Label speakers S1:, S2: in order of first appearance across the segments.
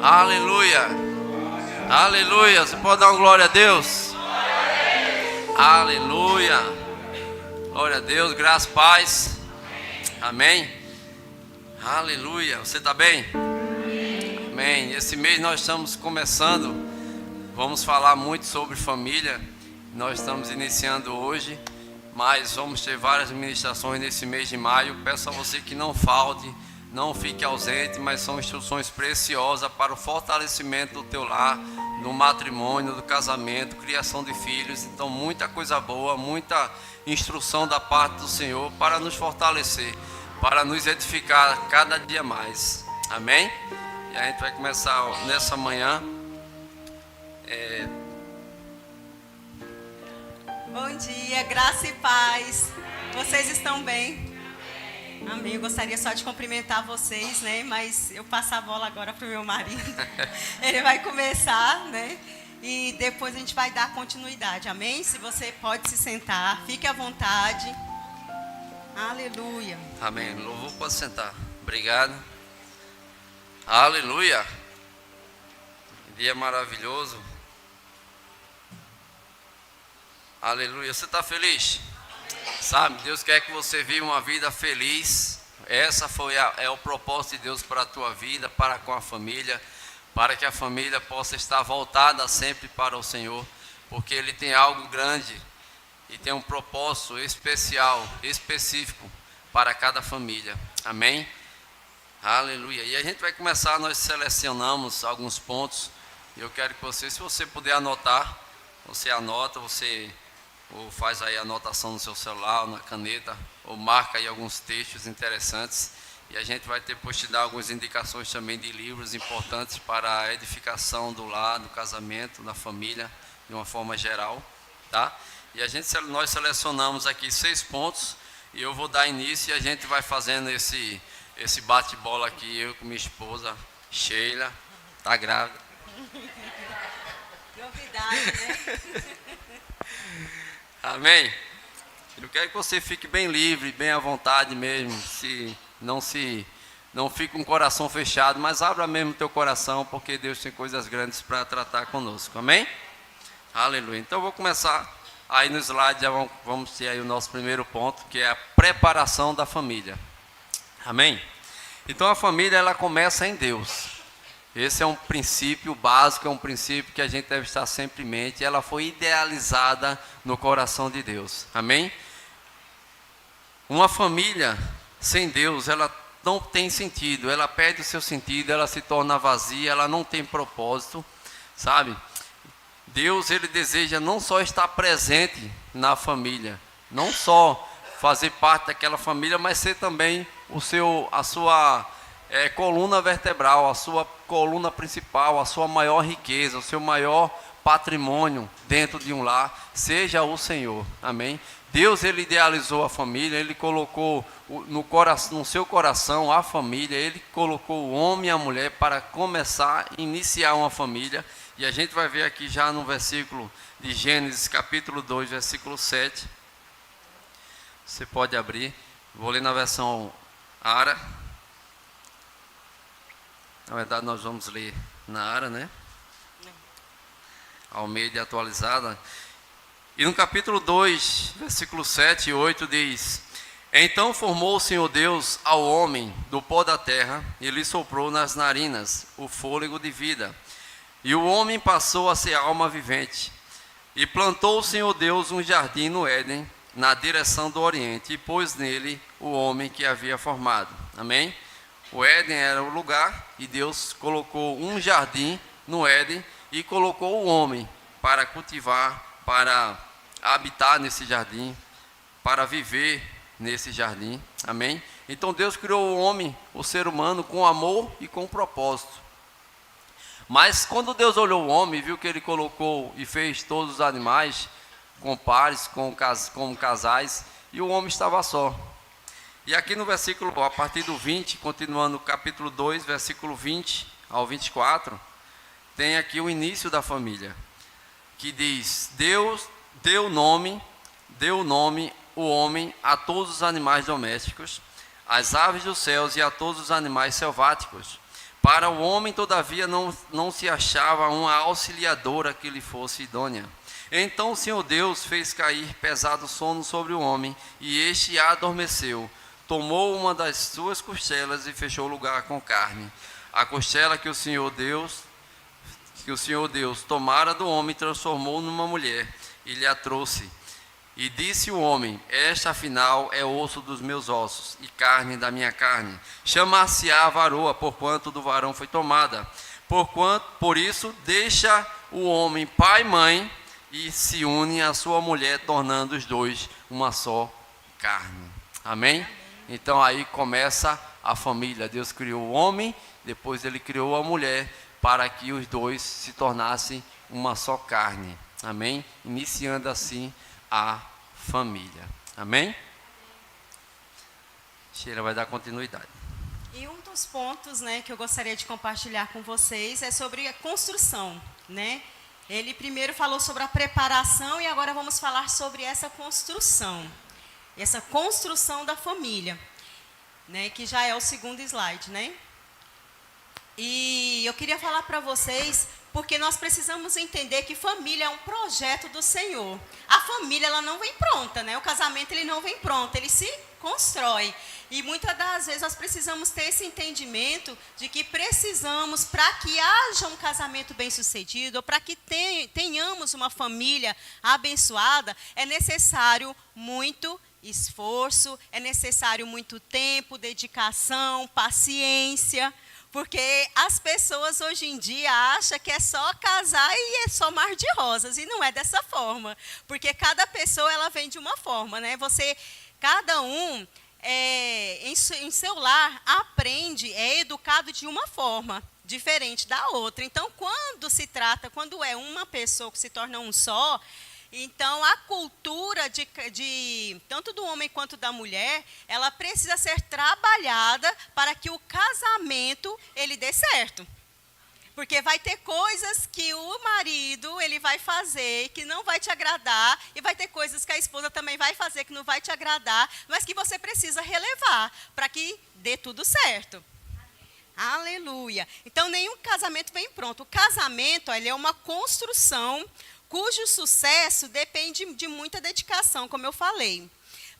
S1: Aleluia. Aleluia. Você pode dar uma glória a Deus? Aleluia. Glória a Deus. Graças, paz. Amém. Aleluia. Você está bem? Amém. Esse mês nós estamos começando. Vamos falar muito sobre família. Nós estamos iniciando hoje, mas vamos ter várias ministrações nesse mês de maio. Peço a você que não falte, não fique ausente, mas são instruções preciosas para o fortalecimento do teu lar, do matrimônio, do casamento, criação de filhos. Então, muita coisa boa, muita instrução da parte do Senhor para nos fortalecer, para nos edificar cada dia mais. Amém? E a gente vai começar nessa manhã.
S2: Bom dia, graça e paz. Vocês estão bem? Amém. Eu gostaria só de cumprimentar vocês, né? Mas eu passo a bola agora para o meu marido. Ele vai começar, né? E depois a gente vai dar continuidade. Amém? Se você pode se sentar, fique à vontade. Aleluia.
S1: Amém. Louvor, pode sentar. Obrigado. Aleluia. Dia maravilhoso. Aleluia. Você está feliz? Sabe, Deus quer que você viva uma vida feliz. Essa é o propósito de Deus para a tua vida, para com a família, para que a família possa estar voltada sempre para o Senhor, porque Ele tem algo grande e tem um propósito especial, específico para cada família. Amém? Aleluia. E a gente vai começar, nós selecionamos alguns pontos. E eu quero que você, se você puder anotar, você anota, você ou faz aí a anotação no seu celular, ou na caneta, ou marca aí alguns textos interessantes. E a gente vai depois te dar algumas indicações também de livros importantes para a edificação do lar, do casamento, da família, de uma forma geral, tá? E nós selecionamos aqui 6 pontos, e eu vou dar início e a gente vai fazendo esse bate-bola aqui, eu com minha esposa, Sheila, tá grávida.
S2: Novidade, né?
S1: Amém? Eu quero que você fique bem livre, bem à vontade mesmo, não fique com o coração fechado, mas abra mesmo o teu coração, porque Deus tem coisas grandes para tratar conosco. Amém? Aleluia. Então eu vou começar aí no slide, já vamos ter aí o nosso primeiro ponto, que é a preparação da família. Amém? Então a família, ela começa em Deus. Esse é um princípio básico, é um princípio que a gente deve estar sempre em mente. Ela foi idealizada no coração de Deus. Amém? Uma família sem Deus, ela não tem sentido. Ela perde o seu sentido, ela se torna vazia, ela não tem propósito, sabe? Deus, Ele deseja não só estar presente na família, não só fazer parte daquela família, mas ser também a sua coluna vertebral, a sua coluna principal, a sua maior riqueza, o seu maior patrimônio dentro de um lar, seja o Senhor. Amém? Deus, Ele idealizou a família, Ele colocou no seu coração a família, Ele colocou o homem e a mulher para começar, iniciar uma família. E a gente vai ver aqui já no versículo de Gênesis, capítulo 2, versículo 7. Você pode abrir, vou ler na versão Ara. Na verdade, nós vamos ler na Ara, né? Almeida atualizada. E no capítulo 2, versículo 7 e 8 diz: Então formou o Senhor Deus ao homem do pó da terra, e lhe soprou nas narinas o fôlego de vida. E o homem passou a ser alma vivente. E plantou o Senhor Deus um jardim no Éden, na direção do Oriente, e pôs nele o homem que havia formado. Amém? O Éden era o lugar, e Deus colocou um jardim no Éden, e colocou o homem para cultivar, para habitar nesse jardim, para viver nesse jardim. Amém? Então Deus criou o homem, o ser humano, com amor e com propósito. Mas quando Deus olhou o homem, viu que ele colocou e fez todos os animais com pares, como casais, e o homem estava só. E aqui no versículo, a partir do 20, continuando no capítulo 2, versículo 20 ao 24, tem aqui o início da família, que diz: Deus deu nome o homem a todos os animais domésticos, às aves dos céus e a todos os animais selváticos, Para o homem, todavia, não se achava uma auxiliadora que lhe fosse idônea. Então o Senhor Deus fez cair pesado sono sobre o homem, e este adormeceu. Tomou uma das suas costelas e fechou o lugar com carne. A costela que o Senhor Deus tomara do homem, transformou numa mulher, e lhe a trouxe. E disse o homem: esta afinal é osso dos meus ossos e carne da minha carne. Chamar-se-á varoa, porquanto do varão foi tomada. Por isso deixa o homem pai e mãe e se une à sua mulher, tornando os dois uma só carne. Amém? Então aí começa a família. Deus criou o homem, depois ele criou a mulher, para que os dois se tornassem uma só carne. Amém? Iniciando assim a família. Amém? Sheila vai dar continuidade.
S2: E um dos pontos, né, que eu gostaria de compartilhar com vocês é sobre a construção, né? Ele primeiro falou sobre a preparação e agora vamos falar sobre essa construção da família, né, que já é o segundo slide, né? E eu queria falar para vocês, porque nós precisamos entender que família é um projeto do Senhor. A família, ela não vem pronta, né? O casamento, ele não vem pronto, ele se constrói. E muitas das vezes nós precisamos ter esse entendimento de que precisamos, para que haja um casamento bem-sucedido, ou para que tenhamos uma família abençoada, é necessário muito esforço, é necessário muito tempo, dedicação, paciência. Porque as pessoas hoje em dia acham que é só casar e é só mar de rosas. E não é dessa forma. Porque cada pessoa, ela vem de uma forma, né? Cada um, em seu lar, aprende, é educado de uma forma diferente da outra. Então, quando é uma pessoa que se torna um só, então a cultura tanto do homem quanto da mulher, ela precisa ser trabalhada para que o casamento ele dê certo. Porque vai ter coisas que o marido ele vai fazer que não vai te agradar, e vai ter coisas que a esposa também vai fazer que não vai te agradar, mas que você precisa relevar para que dê tudo certo. Aleluia. Então nenhum casamento vem pronto. O casamento, ele é uma construção cujo sucesso depende de muita dedicação, como eu falei.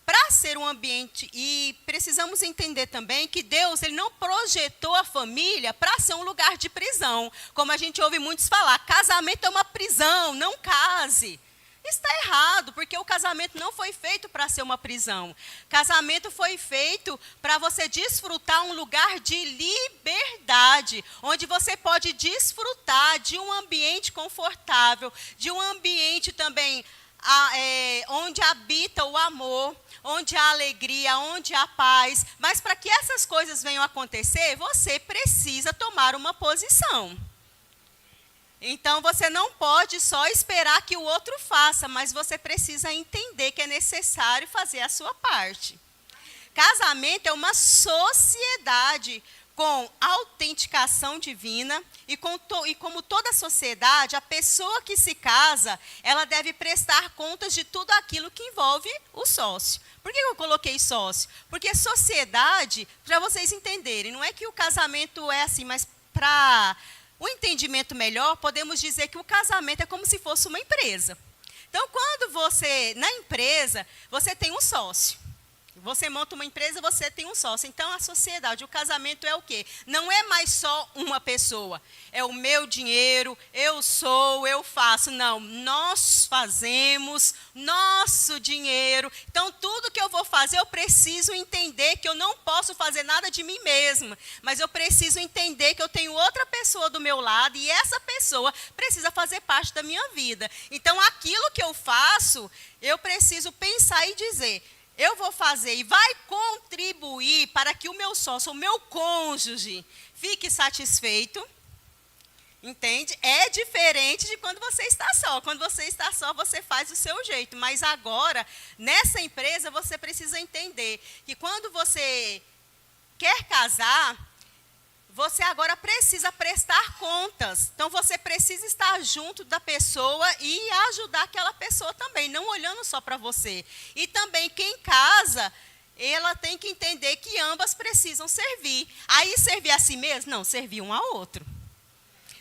S2: Para ser um ambiente, e precisamos entender também que Deus, ele não projetou a família para ser um lugar de prisão. Como a gente ouve muitos falar, casamento é uma prisão, não case. Está errado, porque o casamento não foi feito para ser uma prisão. Casamento foi feito para você desfrutar um lugar de liberdade, onde você pode desfrutar de um ambiente confortável, de um ambiente também onde habita o amor, onde há alegria, onde há paz. Mas para que essas coisas venham a acontecer, você precisa tomar uma posição. Então, você não pode só esperar que o outro faça, mas você precisa entender que é necessário fazer a sua parte. Casamento é uma sociedade com autenticação divina e como toda sociedade, a pessoa que se casa, ela deve prestar contas de tudo aquilo que envolve o sócio. Por que eu coloquei sócio? Porque sociedade, para vocês entenderem, não é que o casamento é assim, mas para o entendimento melhor, podemos dizer que o casamento é como se fosse uma empresa. Então, quando na empresa, você tem um sócio. Você monta uma empresa, você tem um sócio. Então, a sociedade, o casamento é o quê? Não é mais só uma pessoa. É o meu dinheiro, eu faço. Não, nós fazemos, nosso dinheiro. Então, tudo que eu vou fazer, eu preciso entender que eu não posso fazer nada de mim mesma. Mas eu preciso entender que eu tenho outra pessoa do meu lado e essa pessoa precisa fazer parte da minha vida. Então, aquilo que eu faço, eu preciso pensar e dizer: eu vou fazer e vai contribuir para que o meu sócio, o meu cônjuge, fique satisfeito. Entende? É diferente de quando você está só. Quando você está só, você faz do seu jeito. Mas agora, nessa empresa, você precisa entender que quando você quer casar, você agora precisa prestar contas. Então, você precisa estar junto da pessoa e ajudar aquela pessoa também, não olhando só para você. E também, quem casa, ela tem que entender que ambas precisam servir. Aí servir a si mesmo? Não, servir um ao outro.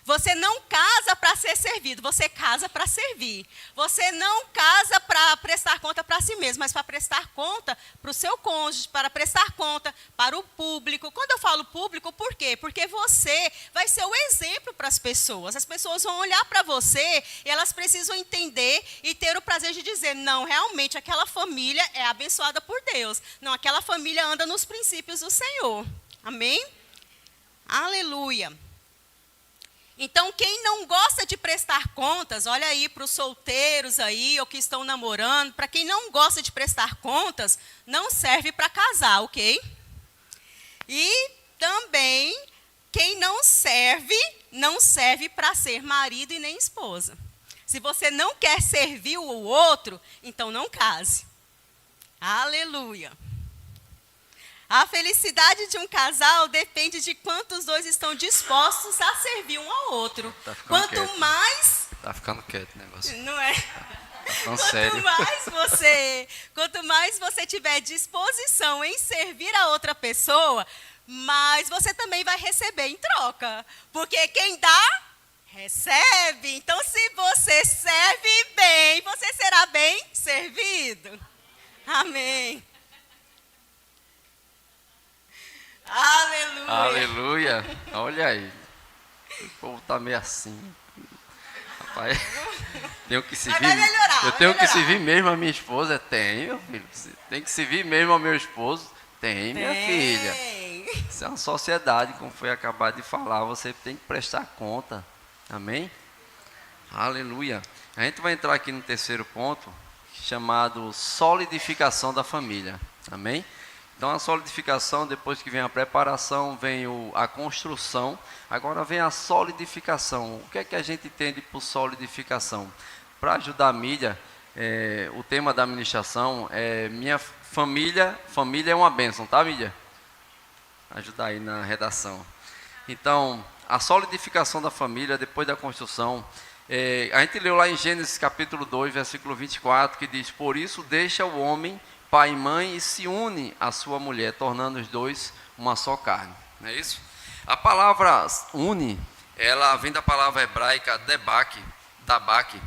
S2: Você não casa para ser servido, você casa para servir. Você não casa para prestar conta para si mesmo, mas para prestar conta para o seu cônjuge, para prestar conta para o público. Quando eu falo público, por quê? Porque você vai ser o exemplo para as pessoas. As pessoas vão olhar para você e elas precisam entender e ter o prazer de dizer, não, realmente aquela família é abençoada por Deus. Não, aquela família anda nos princípios do Senhor. Amém? Aleluia. Então, quem não gosta de prestar contas, olha aí para os solteiros aí, ou que estão namorando, para quem não gosta de prestar contas, não serve para casar, ok? E também, quem não serve para ser marido e nem esposa. Se você não quer servir o outro, então não case. Aleluia. A felicidade de um casal depende de quantos dois estão dispostos a servir um ao outro. Quanto
S1: quieto,
S2: mais...
S1: Tá ficando quieto o negócio.
S2: Não é?
S1: Tá ficando sério.
S2: Quanto mais você tiver disposição em servir a outra pessoa, mais você também vai receber em troca. Porque quem dá, recebe. Então, se você serve bem, você será bem servido. Amém. Aleluia.
S1: Aleluia. Olha aí. O povo tá meio assim. Rapaz, tenho que servir.
S2: Vai melhorar,
S1: eu tenho que servir mesmo a minha esposa? Tem, meu filho. Tem que servir mesmo ao meu esposo? Tem, minha filha. Isso é uma sociedade, como foi acabado de falar. Você tem que prestar conta. Amém? Aleluia. A gente vai entrar aqui no terceiro ponto, chamado solidificação da família. Amém? Então, a solidificação, depois que vem a preparação, vem a construção, agora vem a solidificação. O que é que a gente entende por solidificação? Para ajudar a mídia, o tema da administração é minha família é uma bênção, tá, mídia? Ajudar aí na redação. Então, a solidificação da família, depois da construção, a gente leu lá em Gênesis capítulo 2, versículo 24, que diz, por isso deixa o homem pai e mãe e se une à sua mulher, tornando os dois uma só carne. Não é isso? A palavra une, ela vem da palavra hebraica dabak,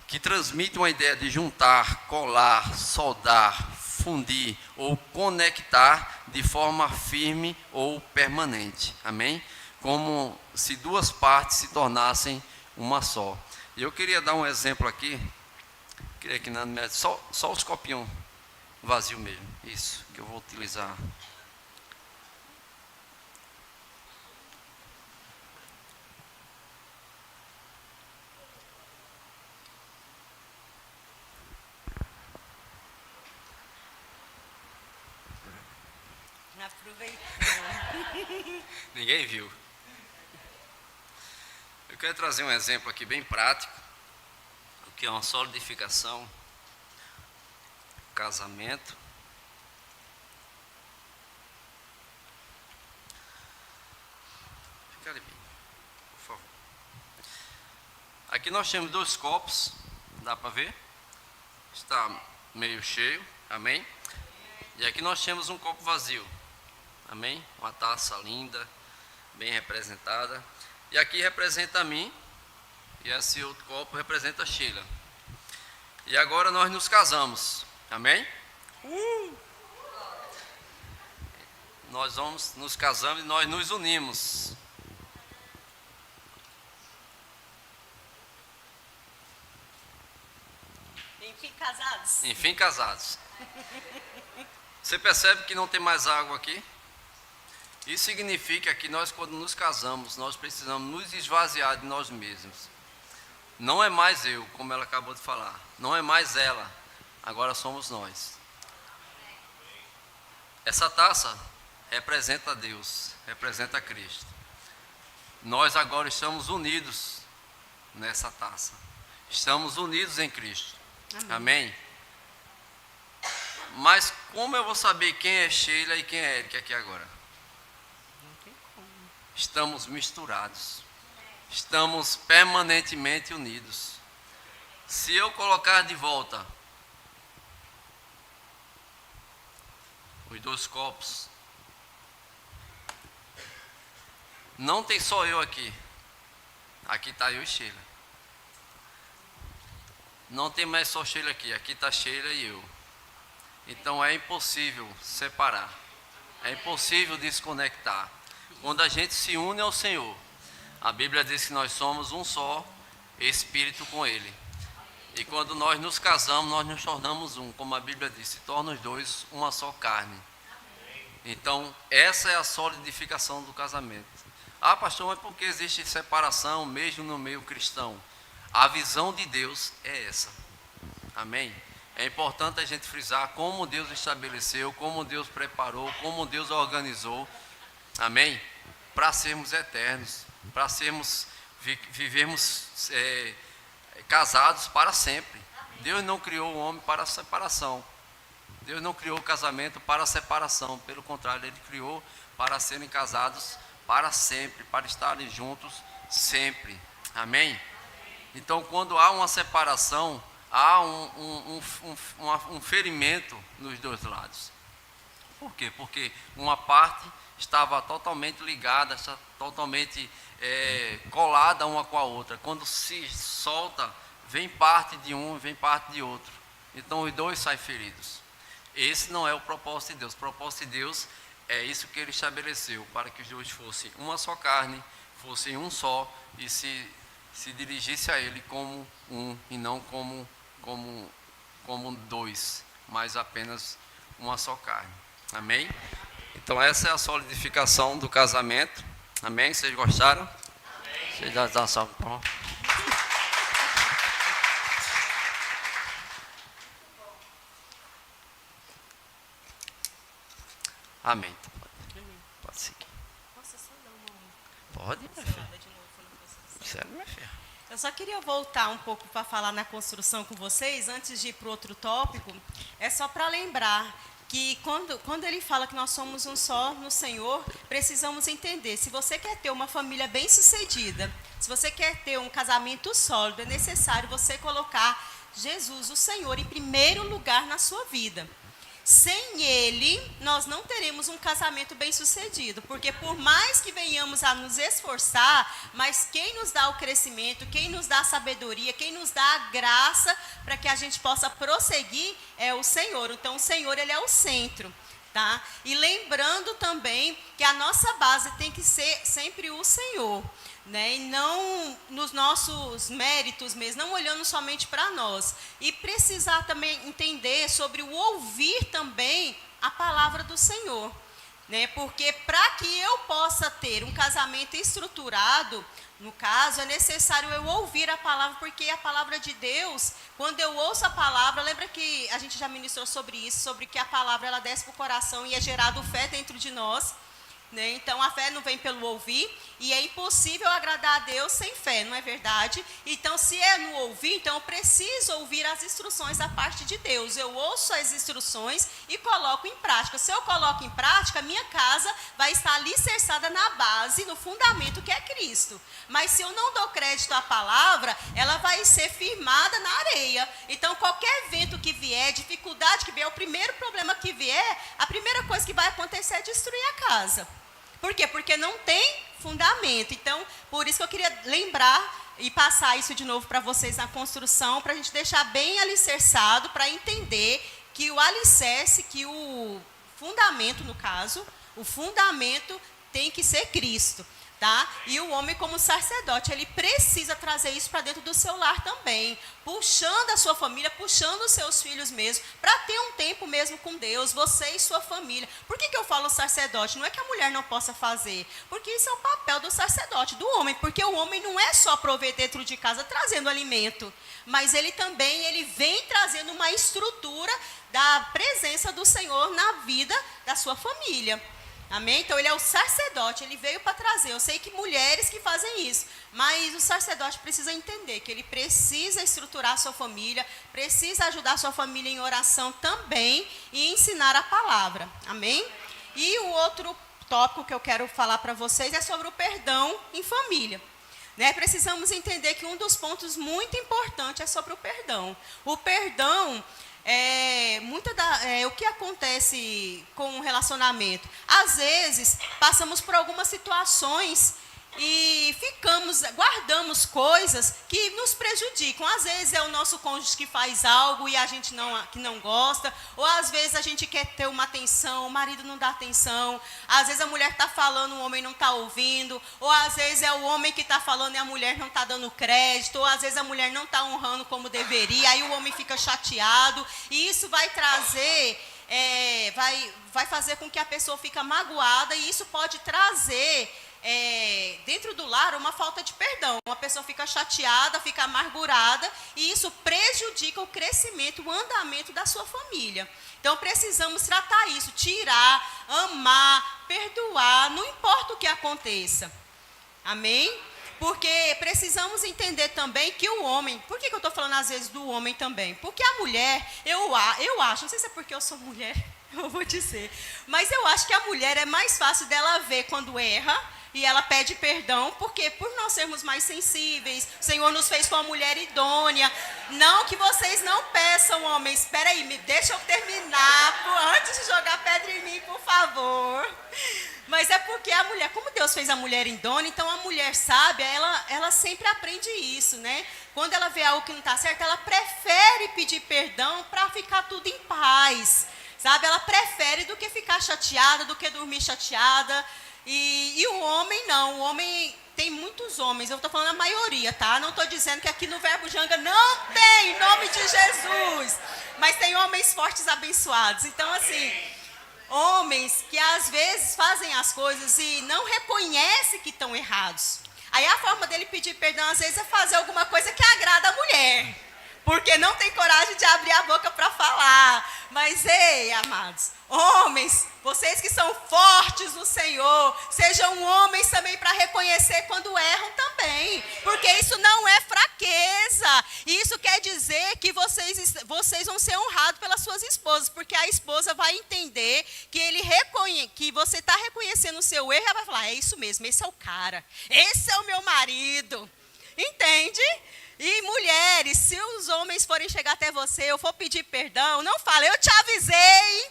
S1: que transmite uma ideia de juntar, colar, soldar, fundir ou conectar de forma firme ou permanente. Amém? Como se duas partes se tornassem uma só. E eu queria dar um exemplo aqui. Queria que só os copinhos vazio mesmo, isso que eu vou utilizar.
S2: Aproveitou.
S1: Ninguém viu. Eu quero trazer um exemplo aqui bem prático, o que é uma solidificação. Casamento. Fica ali, por favor. Aqui nós temos dois copos, dá para ver? Está meio cheio, amém? E aqui nós temos um copo vazio, amém? Uma taça linda, bem representada. E aqui representa a mim, e esse outro copo representa a Sheila. E agora nós nos casamos. Amém? Nós nos casamos e nós nos unimos.
S2: Enfim, casados.
S1: Enfim, casados. Você percebe que não tem mais água aqui? Isso significa que nós, quando nos casamos, nós precisamos nos esvaziar de nós mesmos. Não é mais eu, como ela acabou de falar. Não é mais ela. Agora somos nós. Essa taça representa Deus, representa Cristo. Nós agora estamos unidos nessa taça. Estamos unidos em Cristo. Amém? Amém? Mas como eu vou saber quem é Sheila e quem é Érica aqui agora?
S2: Não tem como.
S1: Estamos misturados. Estamos permanentemente unidos. Se eu colocar de volta os 2 copos. Não tem só eu aqui. Aqui está eu e Sheila. Não tem mais só Sheila aqui. Aqui está Sheila e eu. Então é impossível separar. É impossível desconectar. Quando a gente se une ao Senhor, a Bíblia diz que nós somos um só Espírito com Ele. E quando nós nos casamos, nós nos tornamos um. Como a Bíblia diz, se tornam os 2 uma só carne. Então, essa é a solidificação do casamento. Ah, pastor, mas por que existe separação mesmo no meio cristão? A visão de Deus é essa. Amém? É importante a gente frisar como Deus estabeleceu, como Deus preparou, como Deus organizou. Amém? Para sermos eternos, para vivermos casados para sempre. Deus não criou o homem para a separação. Deus não criou o casamento para a separação. Pelo contrário, Ele criou para serem casados para sempre, para estarem juntos sempre. Amém? Então, quando há uma separação, há um ferimento nos 2 lados. Por quê? Porque uma parte estava totalmente ligada, totalmente colada uma com a outra. Quando se solta, vem parte de um e vem parte de outro. Então os 2 saem feridos. Esse não é o propósito de Deus. O propósito de Deus é isso que Ele estabeleceu, para que os 2 fossem uma só carne, fossem um só, e se dirigisse a Ele como um, e não como 2, mas apenas uma só carne. Amém? Então essa é a solidificação do casamento. Amém? Vocês gostaram? Amém. Vocês já estão só bom. Amém. Pode seguir.
S2: Nossa, só dá uma...
S1: Pode, minha filha. Sério, minha filha.
S2: Eu só queria voltar um pouco para falar na construção com vocês, antes de ir para o outro tópico. É só para lembrar que quando ele fala que nós somos um só no Senhor, precisamos entender, se você quer ter uma família bem-sucedida, se você quer ter um casamento sólido, é necessário você colocar Jesus, o Senhor, em primeiro lugar na sua vida. Sem Ele, nós não teremos um casamento bem-sucedido, porque por mais que venhamos a nos esforçar, mas quem nos dá o crescimento, quem nos dá a sabedoria, quem nos dá a graça para que a gente possa prosseguir é o Senhor. Então, o Senhor, Ele é o centro, tá? E lembrando também que a nossa base tem que ser sempre o Senhor, né? E não nos nossos méritos mesmo, não olhando somente para nós. E precisar também entender sobre o ouvir também a palavra do Senhor, né? Porque para que eu possa ter um casamento estruturado, no caso, é necessário eu ouvir a palavra, porque a palavra de Deus, quando eu ouço a palavra, lembra que a gente já ministrou sobre isso, sobre que a palavra ela desce para o coração e é gerado fé dentro de nós. Então a fé não vem pelo ouvir, e é impossível agradar a Deus sem fé, não é verdade? Então se é no ouvir, então eu preciso ouvir as instruções da parte de Deus. Eu ouço as instruções e coloco em prática. Se eu coloco em prática, minha casa vai estar alicerçada na base, no fundamento que é Cristo. Mas se eu não dou crédito à palavra, ela vai ser firmada na areia. Então qualquer vento que vier, dificuldade que vier, o primeiro problema que vier, a primeira coisa que vai acontecer é destruir a casa. Por quê? Porque não tem fundamento. Então, por isso que eu queria lembrar e passar isso de novo para vocês na construção, para a gente deixar bem alicerçado, para entender que o alicerce, que o fundamento, no caso, o fundamento tem que ser Cristo. Tá? E o homem como sacerdote, ele precisa trazer isso para dentro do seu lar também, puxando a sua família, puxando os seus filhos mesmo, para ter um tempo mesmo com Deus, você e sua família. Por que eu falo sacerdote? Não é que a mulher não possa fazer, porque isso é o papel do sacerdote, do homem, porque o homem não é só prover dentro de casa trazendo alimento, mas ele também vem trazendo uma estrutura da presença do Senhor na vida da sua família. Amém? Então ele é o sacerdote, ele veio para trazer. Eu sei que mulheres que fazem isso, mas o sacerdote precisa entender que ele precisa estruturar a sua família, precisa ajudar a sua família em oração também e ensinar a palavra. Amém? E o outro tópico que eu quero falar para vocês é sobre o perdão em família. Né? Precisamos entender que um dos pontos muito importantes é sobre o perdão. O perdão o que acontece com o relacionamento? Às vezes, passamos por algumas situações e guardamos coisas que nos prejudicam. Às vezes é o nosso cônjuge que faz algo e a gente que não gosta, ou às vezes a gente quer ter uma atenção, o marido não dá atenção, às vezes a mulher está falando, o homem não está ouvindo, ou às vezes é o homem que está falando e a mulher não está dando crédito, ou às vezes a mulher não está honrando como deveria, aí o homem fica chateado, e isso vai trazer, vai fazer com que a pessoa fique magoada, e isso pode trazer dentro do lar uma falta de perdão. Uma pessoa fica chateada, fica amargurada, e isso prejudica o crescimento, o andamento da sua família. Então precisamos tratar isso, tirar, amar, perdoar, não importa o que aconteça. Amém? Porque precisamos entender também que o homem, por que eu estou falando às vezes do homem também? Porque a mulher, eu acho, não sei se é porque eu sou mulher, eu vou dizer, mas eu acho que a mulher é mais fácil dela ver quando erra, e ela pede perdão, porque por nós sermos mais sensíveis, o Senhor nos fez com uma mulher idônea. Não que vocês não peçam, homens. Espera aí, deixa eu terminar, antes de jogar pedra em mim, por favor. Mas é porque a mulher, como Deus fez a mulher idônea, então a mulher sábia, ela sempre aprende isso, né? Quando ela vê algo que não está certo, ela prefere pedir perdão para ficar tudo em paz, sabe? Ela prefere do que ficar chateada, do que dormir chateada. E o homem não, o homem, tem muitos homens, eu estou falando a maioria, tá? Não estou dizendo que aqui no Verbo Janga não tem, em nome de Jesus, mas tem homens fortes abençoados. Então, assim, homens que às vezes fazem as coisas e não reconhecem que estão errados. Aí a forma dele pedir perdão, às vezes, é fazer alguma coisa que agrada a mulher, porque não tem coragem de abrir a boca para falar. Mas, ei, amados, homens, vocês que são fortes no Senhor, sejam homens também para reconhecer quando erram também, porque isso não é fraqueza. Isso quer dizer que vocês vão ser honrados pelas suas esposas, porque a esposa vai entender que você está reconhecendo o seu erro, e ela vai falar, é isso mesmo, esse é o cara, esse é o meu marido, entende? E mulheres, se os homens forem chegar até você, eu for pedir perdão, não fale, eu te avisei,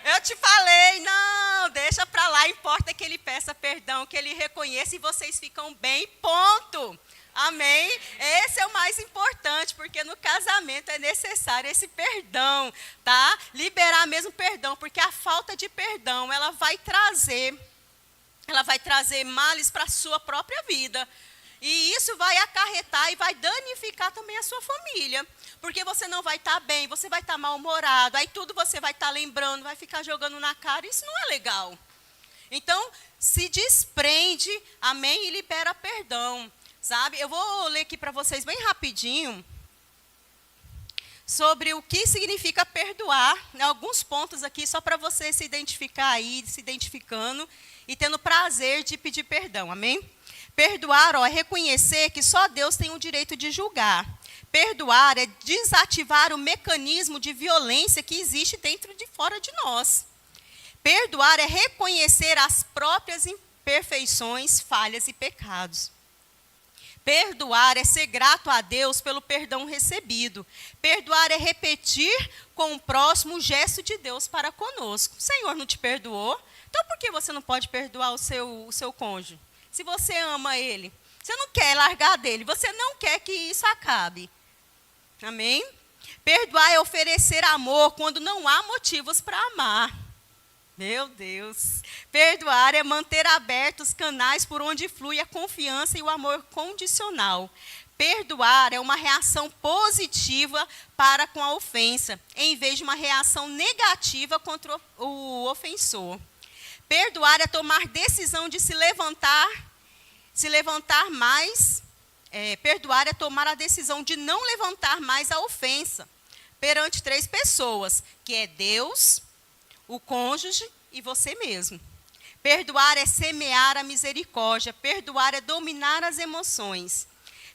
S2: eu te falei, não, deixa para lá, importa que ele peça perdão, que ele reconheça e vocês ficam bem, ponto. Amém? Esse é o mais importante, porque no casamento é necessário esse perdão, tá? Liberar mesmo perdão, porque a falta de perdão, ela vai trazer males para a sua própria vida. E isso vai acarretar e vai danificar também a sua família. Porque você não vai estar bem, você vai estar mal-humorado, aí tudo você vai estar lembrando, vai ficar jogando na cara, isso não é legal. Então, se desprende, amém, e libera perdão, sabe? Eu vou ler aqui para vocês bem rapidinho sobre o que significa perdoar, né? Alguns pontos aqui só para você se identificar aí, se identificando e tendo prazer de pedir perdão, amém? Perdoar, é reconhecer que só Deus tem o direito de julgar. Perdoar é desativar o mecanismo de violência que existe dentro e fora de nós. Perdoar é reconhecer as próprias imperfeições, falhas e pecados. Perdoar é ser grato a Deus pelo perdão recebido. Perdoar é repetir com o próximo o gesto de Deus para conosco. O Senhor não te perdoou? Então por que você não pode perdoar o seu cônjuge? Se você ama ele, você não quer largar dele, você não quer que isso acabe. Amém? Perdoar é oferecer amor quando não há motivos para amar. Meu Deus. Perdoar é manter abertos os canais por onde flui a confiança e o amor condicional. Perdoar é uma reação positiva para com a ofensa, em vez de uma reação negativa contra o ofensor. Perdoar é tomar decisão de se levantar mais. Perdoar é tomar a decisão de não levantar mais a ofensa perante 3 pessoas, que é Deus, o cônjuge e você mesmo. Perdoar é semear a misericórdia. Perdoar é dominar as emoções.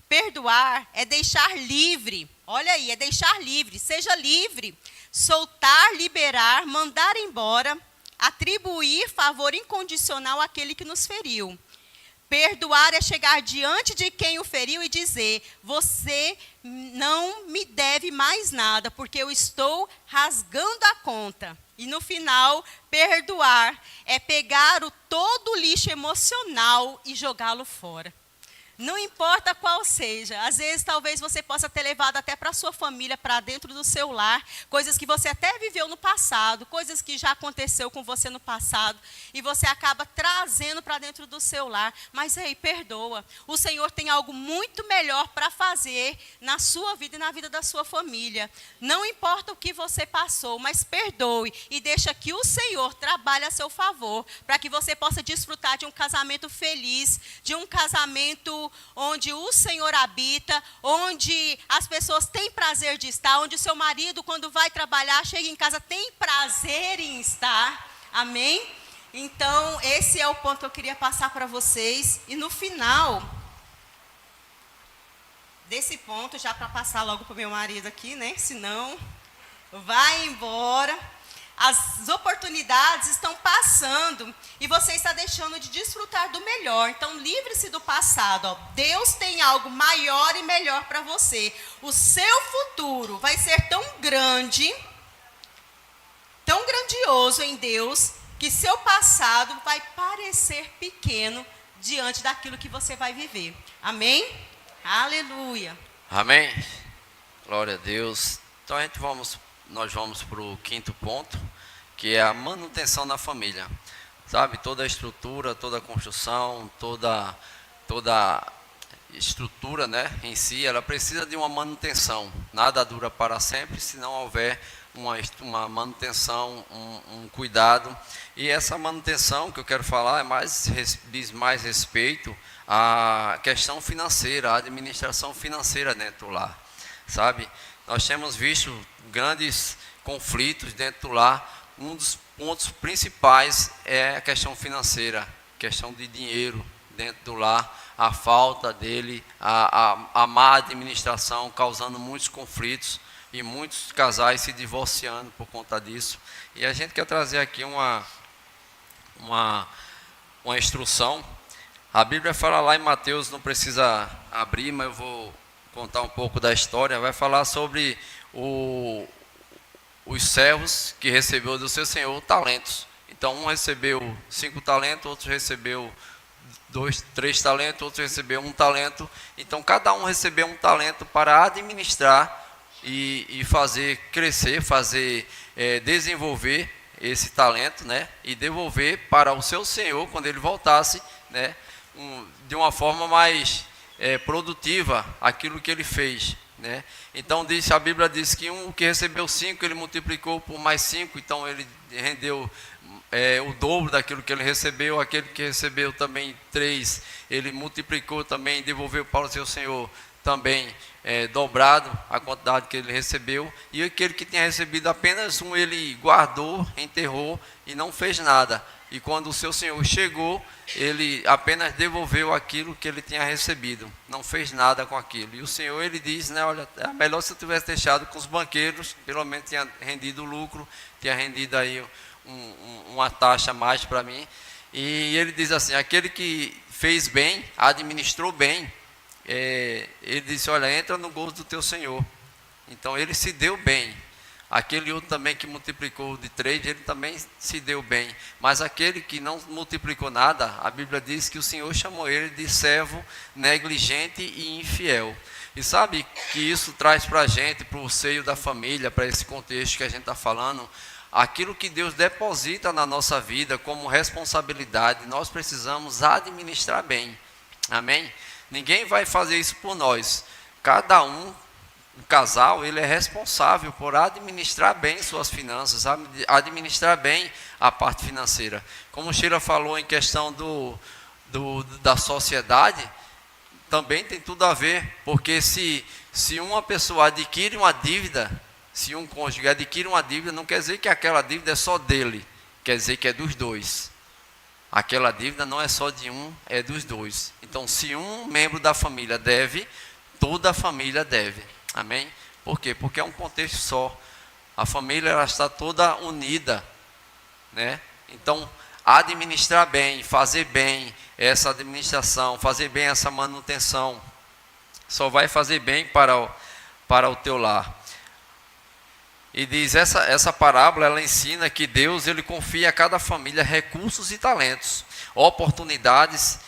S2: Perdoar é deixar livre. Olha aí, é deixar livre. Seja livre. Soltar, liberar, mandar embora, atribuir favor incondicional àquele que nos feriu. Perdoar é chegar diante de quem o feriu e dizer: você não me deve mais nada, porque eu estou rasgando a conta. E no final, perdoar é pegar todo o lixo emocional e jogá-lo fora. Não importa qual seja, às vezes talvez você possa ter levado até para a sua família, para dentro do seu lar, coisas que você até viveu no passado, coisas que já aconteceu com você no passado, e você acaba trazendo para dentro do seu lar. Mas aí, perdoa. O Senhor tem algo muito melhor para fazer na sua vida e na vida da sua família. Não importa o que você passou, mas perdoe e deixa que o Senhor trabalhe a seu favor, para que você possa desfrutar de um casamento feliz, de um casamento onde o Senhor habita, onde as pessoas têm prazer de estar, onde o seu marido, quando vai trabalhar, chega em casa, tem prazer em estar. Amém? Então, esse é o ponto que eu queria passar para vocês. E no final desse ponto, já para passar logo para o meu marido aqui, né? Senão, vai embora. As oportunidades estão passando e você está deixando de desfrutar do melhor. Então, livre-se do passado. Ó. Deus tem algo maior e melhor para você. O seu futuro vai ser tão grande, tão grandioso em Deus, que seu passado vai parecer pequeno diante daquilo que você vai viver. Amém? Aleluia.
S1: Amém? Glória a Deus. Então, nós vamos para o quinto ponto, que é a manutenção da família. Sabe, toda a estrutura, toda a construção, toda estrutura, né, em si, ela precisa de uma manutenção. Nada dura para sempre se não houver uma manutenção, um cuidado. E essa manutenção que eu quero falar diz mais respeito à questão financeira, à administração financeira dentro do lar. Sabe, nós temos visto grandes conflitos dentro do lar. Um dos pontos principais é a questão financeira, questão de dinheiro dentro do lar, a falta dele, a má administração, causando muitos conflitos e muitos casais se divorciando por conta disso. E a gente quer trazer aqui uma instrução. A Bíblia fala lá em Mateus, não precisa abrir, mas eu vou contar um pouco da história. Vai falar sobre os servos que recebeu do seu senhor talentos. Então, um recebeu 5 talentos, outro recebeu 3 talentos, outro recebeu 1 talento. Então, cada um recebeu 1 talento para administrar e fazer crescer, desenvolver esse talento, né? E devolver para o seu senhor quando ele voltasse, né? De uma forma mais produtiva aquilo que ele fez, né? Então a Bíblia diz que o que recebeu 5, ele multiplicou por mais 5, então ele rendeu o dobro daquilo que ele recebeu. Aquele que recebeu também 3, ele multiplicou também, devolveu para o seu senhor também dobrado a quantidade que ele recebeu. E aquele que tinha recebido apenas 1, ele guardou, enterrou e não fez nada. E quando o seu senhor chegou, ele apenas devolveu aquilo que ele tinha recebido, não fez nada com aquilo. E o senhor, ele diz, né, olha, é melhor se eu tivesse deixado com os banqueiros, pelo menos tinha rendido lucro, tinha rendido aí uma taxa a mais para mim. E ele diz assim, aquele que fez bem, administrou bem, ele disse, olha, entra no gozo do teu senhor. Então ele se deu bem. Aquele outro também que multiplicou de 3, ele também se deu bem. Mas aquele que não multiplicou nada, a Bíblia diz que o Senhor chamou ele de servo negligente e infiel. E sabe que isso traz para a gente, para o seio da família, para esse contexto que a gente está falando, aquilo que Deus deposita na nossa vida como responsabilidade, nós precisamos administrar bem. Amém? Ninguém vai fazer isso por nós. Cada um, o casal, ele é responsável por administrar bem suas finanças, administrar bem a parte financeira. Como Sheila falou em questão da sociedade, também tem tudo a ver, porque se uma pessoa adquire uma dívida, se um cônjuge adquire uma dívida, não quer dizer que aquela dívida é só dele, quer dizer que é dos dois. Aquela dívida não é só de um, é dos dois. Então, se um membro da família deve, toda a família deve. Amém? Por quê? Porque é um contexto só. A família, ela está toda unida, né? Então, administrar bem, fazer bem essa administração, fazer bem essa manutenção, só vai fazer bem para o teu lar. E diz, essa parábola, ela ensina que Deus, ele confia a cada família recursos e talentos, oportunidades.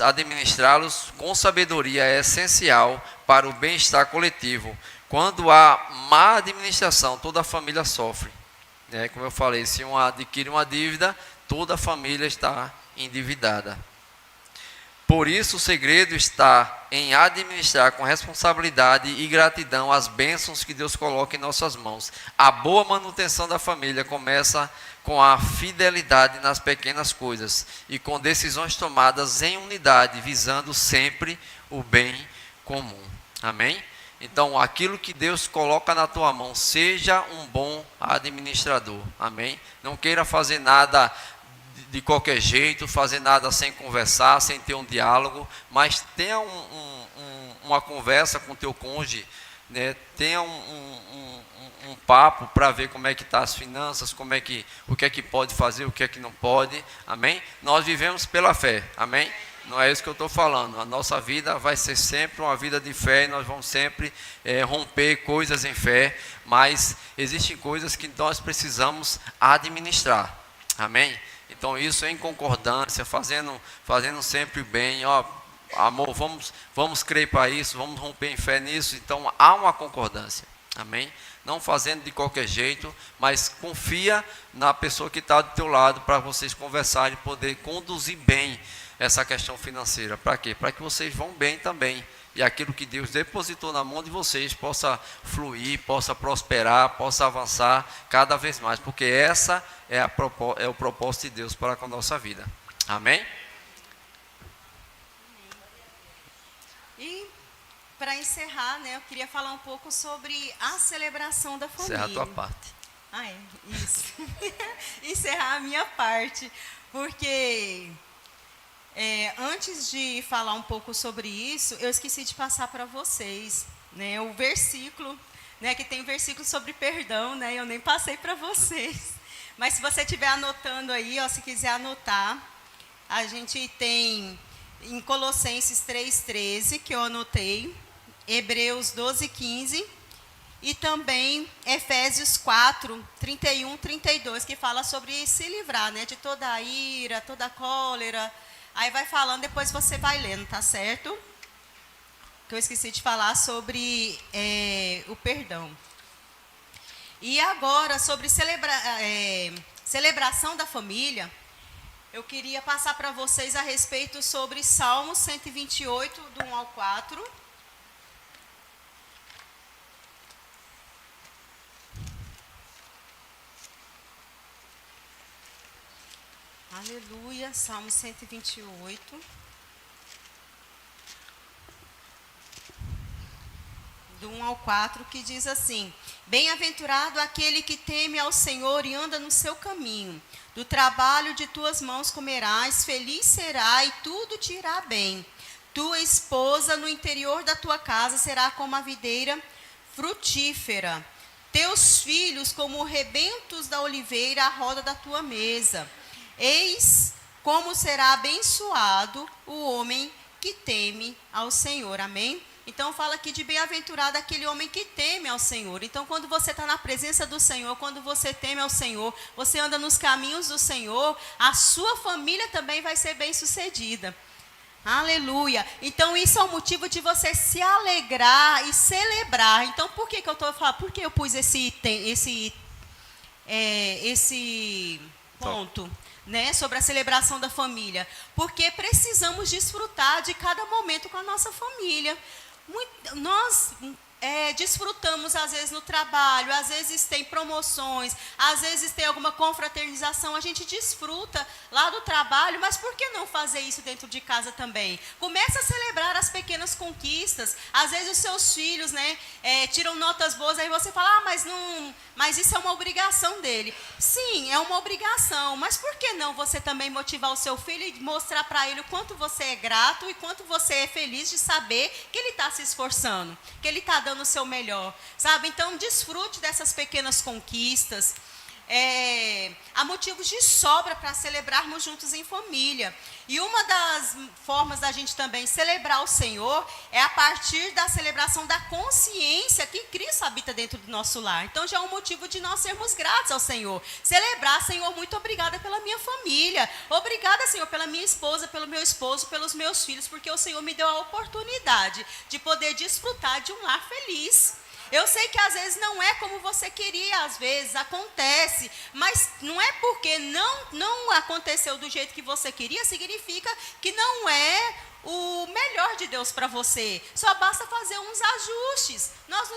S1: Administrá-los com sabedoria é essencial para o bem-estar coletivo. Quando há má administração, toda a família sofre. Como eu falei, se um adquire uma dívida, toda a família está endividada. Por isso, o segredo está em administrar com responsabilidade e gratidão as bênçãos que Deus coloca em nossas mãos. A boa manutenção da família começa com a fidelidade nas pequenas coisas e com decisões tomadas em unidade, visando sempre o bem comum. Amém? Então, aquilo que Deus coloca na tua mão, seja um bom administrador. Amém? Não queira fazer nada de qualquer jeito, fazer nada sem conversar, sem ter um diálogo, mas tenha uma conversa com o teu cônjuge, né? Tenha um papo para ver como é que está as finanças, o que é que pode fazer, o que é que não pode. Amém? Nós vivemos pela fé. Amém? Não é isso que eu estou falando. A nossa vida vai ser sempre uma vida de fé e nós vamos sempre romper coisas em fé, mas existem coisas que nós precisamos administrar. Amém? Então isso em concordância, fazendo sempre bem, amor, vamos crer para isso, vamos romper em fé nisso. Então há uma concordância. Amém? Não fazendo de qualquer jeito, mas confia na pessoa que está do teu lado para vocês conversarem e poder conduzir bem essa questão financeira. Para quê? Para que vocês vão bem também. E aquilo que Deus depositou na mão de vocês possa fluir, possa prosperar, possa avançar cada vez mais. Porque essa é o propósito de Deus para com a nossa vida. Amém?
S2: E para encerrar, eu queria falar um pouco sobre a celebração da família.
S1: Encerrar a tua parte.
S2: Isso. Encerrar a minha parte. Porque... antes de falar um pouco sobre isso, eu esqueci de passar para vocês, o versículo, que tem versículo sobre perdão, eu nem passei para vocês. Mas se você estiver anotando aí, se quiser anotar, a gente tem em Colossenses 3,13, que eu anotei, Hebreus 12,15, e também Efésios 4, 31, 32, que fala sobre se livrar, de toda a ira, toda a cólera. Aí vai falando, depois você vai lendo, tá certo? Que eu esqueci de falar sobre o perdão. E agora, sobre celebração da família, eu queria passar para vocês a respeito sobre Salmo 128, do 1 ao 4. Aleluia, Salmo 128. Do 1 ao 4, que diz assim: Bem-aventurado aquele que teme ao Senhor e anda no seu caminho. Do trabalho de tuas mãos comerás, feliz será e tudo te irá bem. Tua esposa no interior da tua casa será como a videira frutífera. Teus filhos como rebentos da oliveira à roda da tua mesa. Eis como será abençoado o homem que teme ao Senhor. Amém? Então fala aqui de bem-aventurado aquele homem que teme ao Senhor. Então quando você está na presença do Senhor, quando você teme ao Senhor, você anda nos caminhos do Senhor, a sua família também vai ser bem-sucedida. Aleluia. Então isso é o motivo de você se alegrar e celebrar. Então por que eu estou falando? Por que eu pus esse ponto, sobre a celebração da família? Porque precisamos desfrutar de cada momento com a nossa família. Nós desfrutamos às vezes no trabalho, às vezes tem promoções, às vezes tem alguma confraternização, a gente desfruta lá do trabalho, mas por que não fazer isso dentro de casa também? Começa a celebrar as pequenas conquistas. Às vezes os seus filhos tiram notas boas, aí você fala, mas isso é uma obrigação dele. Sim, é uma obrigação, mas por que não você também motivar o seu filho e mostrar para ele o quanto você é grato e quanto você é feliz de saber que ele está se esforçando, que ele está dando o seu melhor, sabe? Então desfrute dessas pequenas conquistas. há motivos de sobra para celebrarmos juntos em família. E uma das formas da gente também celebrar o Senhor é a partir da celebração da consciência que Cristo habita dentro do nosso lar. Então já é um motivo de nós sermos gratos ao Senhor. Celebrar, Senhor, muito obrigada pela minha família. Obrigada, Senhor, pela minha esposa, pelo meu esposo, pelos meus filhos, porque o Senhor me deu a oportunidade de poder desfrutar de um lar feliz. Eu sei que às vezes não é como você queria, às vezes acontece, mas não é porque não aconteceu do jeito que você queria, significa que não é o melhor de Deus para você. Só basta fazer uns ajustes. Nós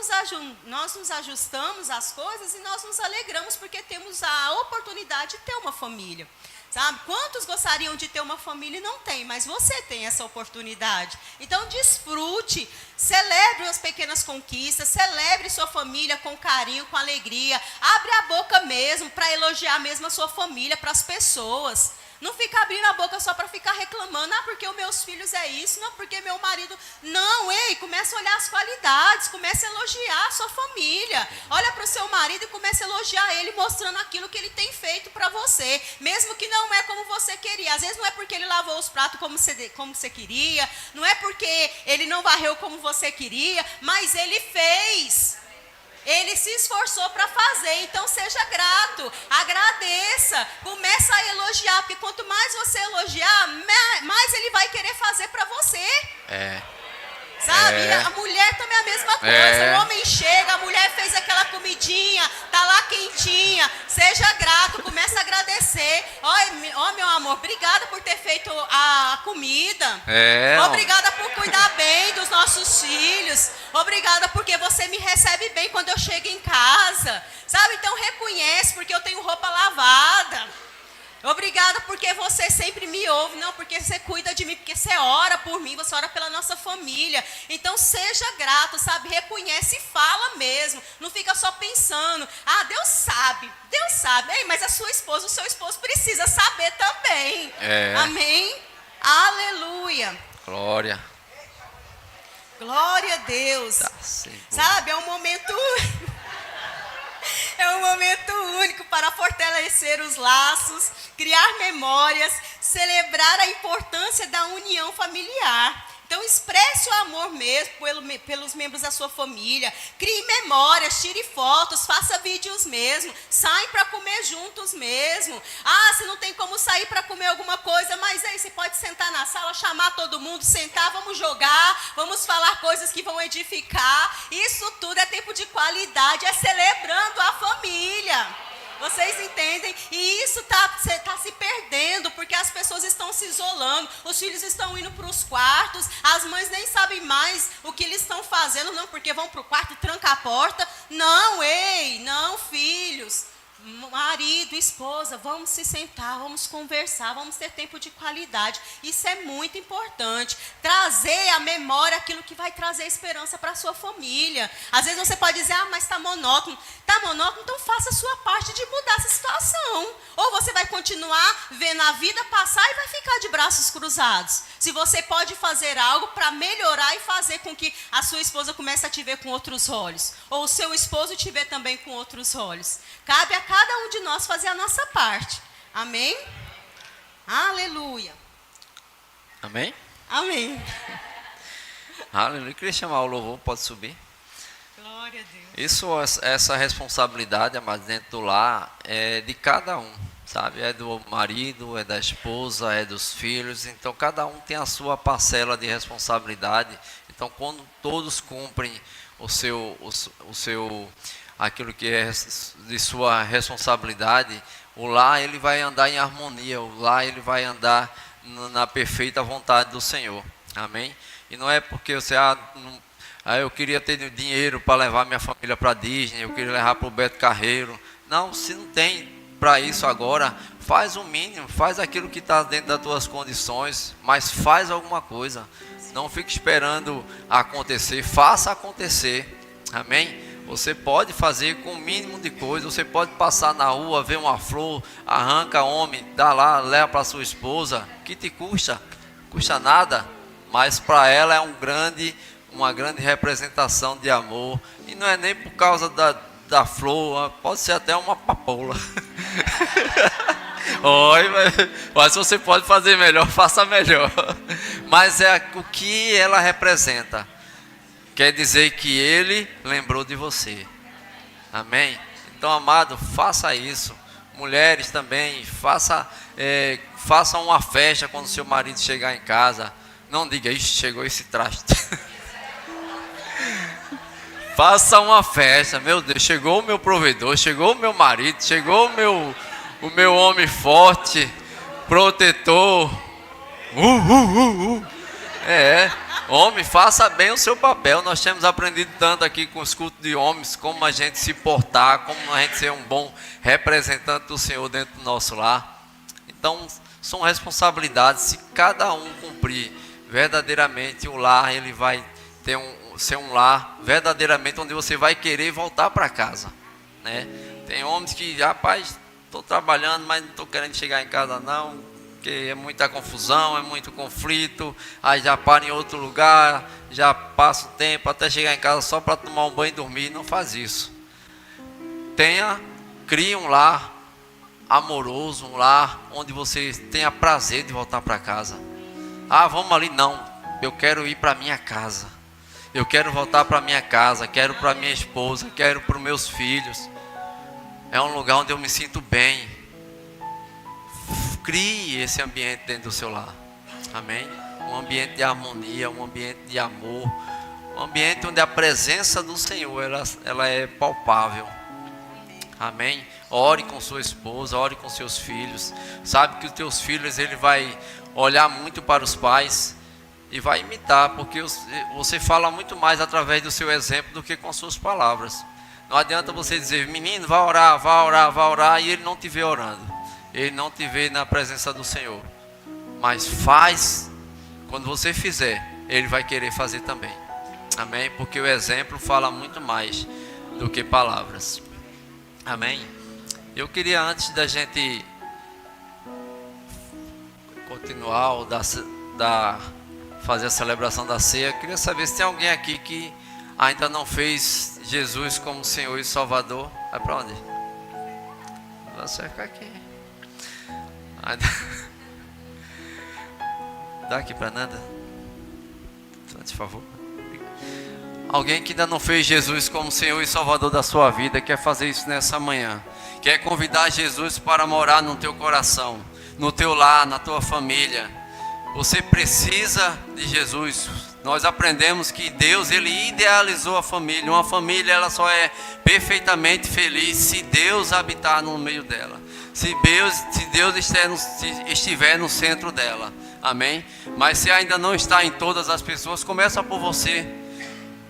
S2: nos ajustamos às coisas e nós nos alegramos porque temos a oportunidade de ter uma família. Sabe? Quantos gostariam de ter uma família e não tem, mas você tem essa oportunidade. Então desfrute, celebre as pequenas conquistas, celebre sua família com carinho, com alegria. Abre a boca mesmo para elogiar mesmo a sua família para as pessoas. Não fica abrindo a boca só para ficar reclamando, porque os meus filhos é isso, não, porque meu marido... Não, começa a olhar as qualidades, começa a elogiar a sua família. Olha para o seu marido e começa a elogiar ele, mostrando aquilo que ele tem feito para você. Mesmo que não é como você queria. Às vezes não é porque ele lavou os pratos como você queria, não é porque ele não varreu como você queria, mas ele fez. Ele se esforçou para fazer, então seja grato, agradeça, começa a elogiar, porque quanto mais você elogiar, mais ele vai querer fazer para você. Sabe? A mulher também é a mesma coisa. O homem chega, a mulher fez aquela comidinha, tá lá quentinha. Seja grato, começa a agradecer. Ó, meu amor, obrigada por ter feito a comida. Obrigada por cuidar bem dos nossos filhos. Obrigada porque você me recebe bem quando eu chego em casa. Sabe? Então reconhece porque eu tenho roupa lavada. Obrigada porque você sempre me ouve, não, porque você cuida de mim, porque você ora por mim, você ora pela nossa família. Então seja grato, sabe, reconhece e fala mesmo, não fica só pensando, Deus sabe, ei, mas a sua esposa, o seu esposo precisa saber também, amém, aleluia,
S1: glória
S2: a Deus, sabe, é um momento único para fortalecer os laços, criar memórias, celebrar a importância da união familiar. Então, expresse o amor mesmo pelos membros da sua família. Crie memórias, tire fotos, faça vídeos mesmo. Saem para comer juntos mesmo. Se não tem como sair para comer alguma coisa, mas aí você pode sentar na sala, chamar todo mundo, sentar, vamos jogar, vamos falar coisas que vão edificar. Isso tudo é tempo de qualidade, é celebrando a família. Vocês entendem? E isso tá se perdendo, porque as pessoas estão se isolando, os filhos estão indo para os quartos, as mães nem sabem mais o que eles estão fazendo, não, porque vão para o quarto e trancam a porta. Não, não, filhos, marido, esposa, vamos se sentar, vamos conversar, vamos ter tempo de qualidade. Isso é muito importante. Trazer à memória aquilo que vai trazer esperança para a sua família. Às vezes você pode dizer, mas está monótono. Está monótono, então faça a sua parte de mudar essa situação. Ou você vai continuar vendo a vida passar e vai ficar de braços cruzados. Se você pode fazer algo para melhorar e fazer com que a sua esposa comece a te ver com outros olhos. Ou o seu esposo te ver também com outros olhos. Cabe a cada um de nós fazer a nossa parte. Amém? Aleluia.
S1: Amém?
S2: Amém.
S1: Aleluia. Eu queria chamar o louvor, pode subir.
S2: Glória a Deus.
S1: Essa responsabilidade, mas dentro do lar, é de cada um, sabe? É do marido, é da esposa, é dos filhos. Então, cada um tem a sua parcela de responsabilidade. Então, quando todos cumprem aquilo que é de sua responsabilidade, o lar ele vai andar em harmonia, o lar ele vai andar na perfeita vontade do Senhor, amém? E não é porque você, eu queria ter dinheiro para levar minha família para Disney, eu queria levar para o Beto Carreiro. Não, se não tem para isso agora, faz o mínimo, faz aquilo que está dentro das tuas condições, mas faz alguma coisa. Não fique esperando acontecer, faça acontecer, amém? Você pode fazer com o mínimo de coisa. Você pode passar na rua, ver uma flor, arranca homem, dá lá, leva para sua esposa. Que te custa? Custa nada, mas para ela é uma grande representação de amor. E não é nem por causa da flor, pode ser até uma papoula. Oi, mas se você pode fazer melhor, faça melhor. Mas é o que ela representa. Quer dizer que ele lembrou de você. Amém? Então, amado, faça isso. Mulheres também, façam uma festa quando seu marido chegar em casa. Não diga, ixi, chegou esse traste. Faça uma festa, meu Deus, chegou o meu provedor, chegou o meu marido, chegou o meu homem forte, protetor. Homem, faça bem o seu papel. Nós temos aprendido tanto aqui com os cultos de homens, como a gente se portar, como a gente ser um bom representante do Senhor dentro do nosso lar. Então, são responsabilidades. Se cada um cumprir verdadeiramente, o lar, ele vai ser um lar verdadeiramente onde você vai querer voltar para casa, né? Tem homens que, rapaz, estou trabalhando, mas não estou querendo chegar em casa não, porque é muita confusão, é muito conflito, aí já para em outro lugar, já passa o tempo até chegar em casa só para tomar um banho e dormir. Não faz isso. Crie um lar amoroso, um lar onde você tenha prazer de voltar para casa. Vamos ali, não, eu quero ir para minha casa. Eu quero voltar para minha casa, quero para minha esposa, quero para os meus filhos. É um lugar onde eu me sinto bem. Crie esse ambiente dentro do seu lar. Amém? Um ambiente de harmonia, um ambiente de amor, um ambiente onde a presença do Senhor ela é palpável. Amém? Ore com sua esposa, ore com seus filhos. Sabe que os teus filhos, ele vai olhar muito para os pais e vai imitar, porque você fala muito mais através do seu exemplo do que com as suas palavras. Não adianta você dizer, menino, vai orar, vai orar, vai orar, e ele não te vê orando, ele não te vê na presença do Senhor. Mas faz, quando você fizer, ele vai querer fazer também. Amém? Porque o exemplo fala muito mais do que palavras. Amém? Eu queria, antes da gente continuar ou fazer a celebração da ceia, queria saber se tem alguém aqui que ainda não fez Jesus como Senhor e Salvador. Vai para onde? Você vai ficar aqui. Dá aqui para nada. Por favor. Alguém que ainda não fez Jesus como Senhor e Salvador da sua vida, quer fazer isso nessa manhã. Quer convidar Jesus para morar no teu coração, no teu lar, na tua família. Você precisa de Jesus. Nós aprendemos que Deus, ele idealizou a família. Uma família, ela só é perfeitamente feliz se Deus habitar no meio dela. Se Deus estiver no centro dela. Amém? Mas se ainda não está em todas as pessoas, começa por você.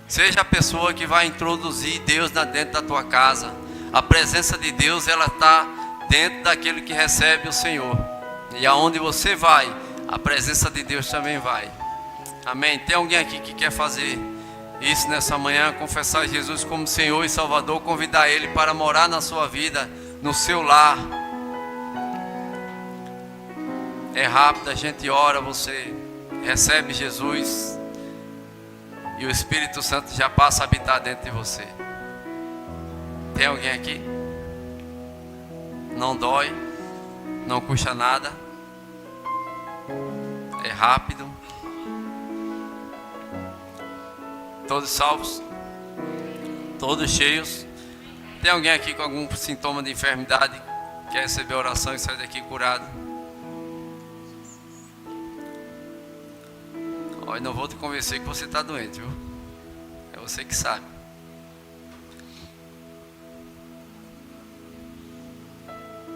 S1: Seja a pessoa que vai introduzir Deus dentro da tua casa. A presença de Deus, ela está dentro daquele que recebe o Senhor. E aonde você vai, a presença de Deus também vai. Amém? Tem alguém aqui que quer fazer isso nessa manhã? Confessar Jesus como Senhor e Salvador, convidar Ele para morar na sua vida, no seu lar. É rápido, a gente ora, você recebe Jesus e o Espírito Santo já passa a habitar dentro de você. Tem alguém aqui? Não dói, não custa nada, é rápido. Todos salvos? Todos cheios? Tem alguém aqui com algum sintoma de enfermidade? Quer receber oração e sair daqui curado? Olha, não vou te convencer que você está doente, viu? É você que sabe.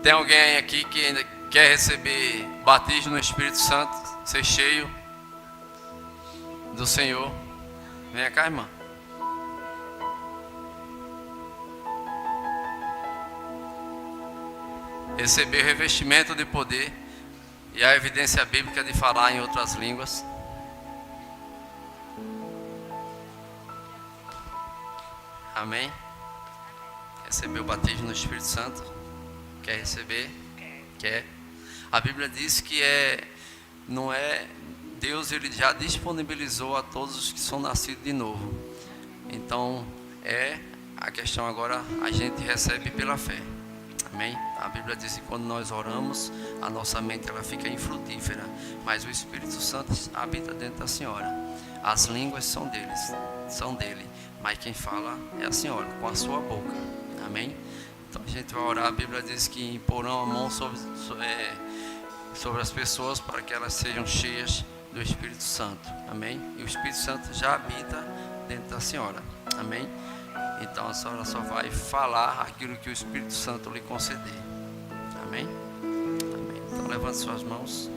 S1: Tem alguém aqui que ainda quer receber batismo no Espírito Santo, ser cheio do Senhor? Venha cá, irmã. Receber revestimento de poder e a evidência bíblica de falar em outras línguas. Amém? Receber o batismo no Espírito Santo? Quer receber? Quer? A Bíblia diz que não é Deus, ele já disponibilizou a todos os que são nascidos de novo. Então A questão agora, a gente recebe pela fé. Amém? A Bíblia diz que quando nós oramos, a nossa mente ela fica infrutífera, mas o Espírito Santo habita dentro da senhora. As línguas são dele, mas quem fala é a senhora, com a sua boca. Amém? Então a gente vai orar. A Bíblia diz que imporão a mão sobre as pessoas para que elas sejam cheias do Espírito Santo. Amém? E o Espírito Santo já habita dentro da senhora. Amém? Então a senhora só vai falar aquilo que o Espírito Santo lhe conceder. Amém? Amém. Então levante suas mãos.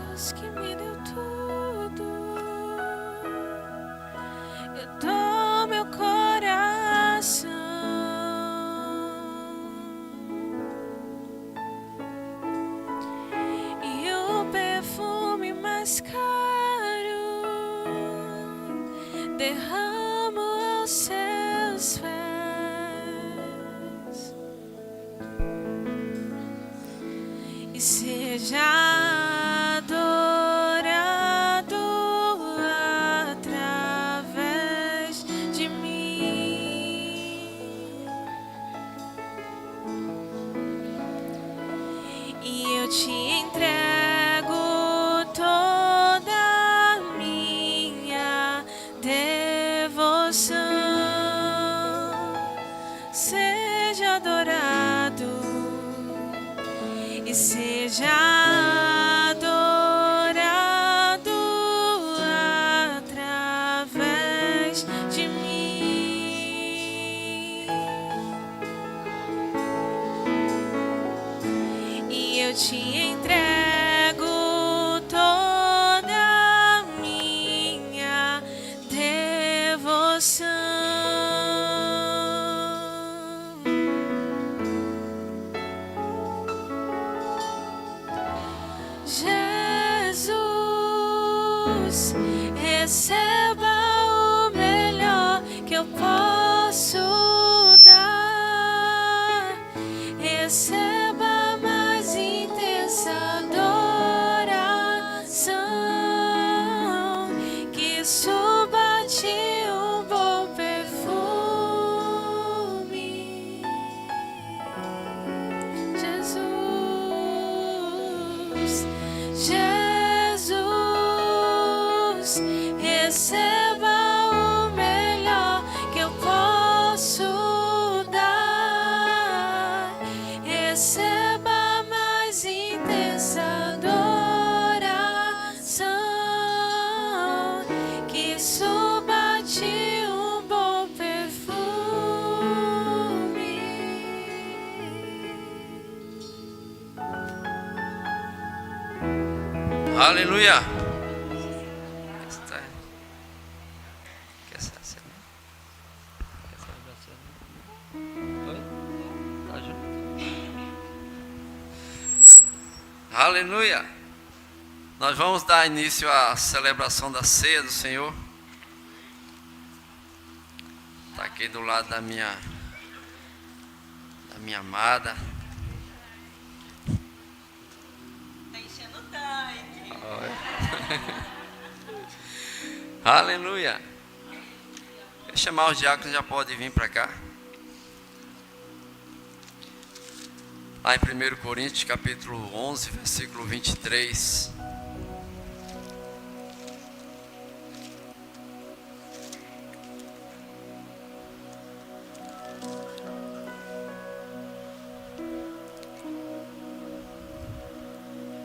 S3: Deus que me deu tudo, eu dou meu coração, e o perfume mais caro derramo aos seus pés, e seja adorado através de mim, e eu te entrego toda a minha devoção. Seja adorado e seja adorado através de mim, e eu te entrego toda a minha devoção. Jesus, receba o melhor que eu posso dar. Receba a mais intensa adoração, que suba a ti um bom perfume. Jesus, Jesus, receba o melhor que eu posso dar. Receba a mais intensa adoração, que suba a ti um bom perfume.
S1: Aleluia. Aleluia. Nós vamos dar início à celebração da ceia do Senhor. Está aqui do lado da minha amada.
S2: Tá enchendo o tanque.
S1: Aleluia. Vou chamar os diáconos, já pode vir para cá. Lá em 1 Coríntios, capítulo 11, versículo 23.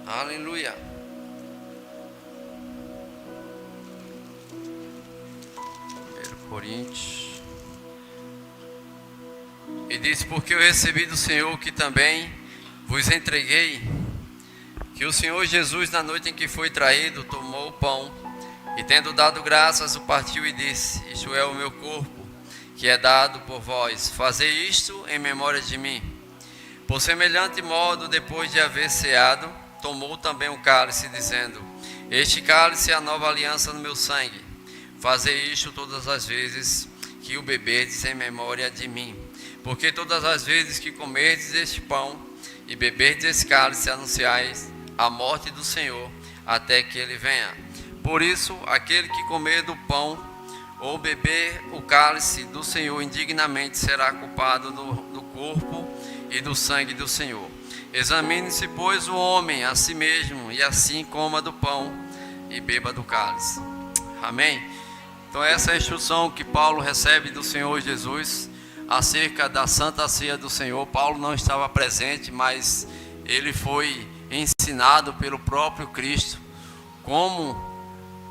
S1: Aleluia. Coríntios. E diz: porque eu recebi do Senhor que também vos entreguei, que o Senhor Jesus, na noite em que foi traído, tomou o pão e, tendo dado graças, o partiu e disse: isto é o meu corpo, que é dado por vós, fazei isto em memória de mim. Por semelhante modo, depois de haver ceado, tomou também o cálice, dizendo: este cálice é a nova aliança no meu sangue. Fazei isto todas as vezes que o beberdes em memória de mim. Porque todas as vezes que comerdes este pão e beberdes esse cálice, anunciais a morte do Senhor até que ele venha. Por isso, aquele que comer do pão ou beber o cálice do Senhor indignamente será culpado do corpo e do sangue do Senhor. Examine-se, pois, o homem a si mesmo, e assim coma do pão e beba do cálice. Amém? Então essa é a instrução que Paulo recebe do Senhor Jesus acerca da Santa Ceia do Senhor. Paulo não estava presente, mas ele foi ensinado pelo próprio Cristo como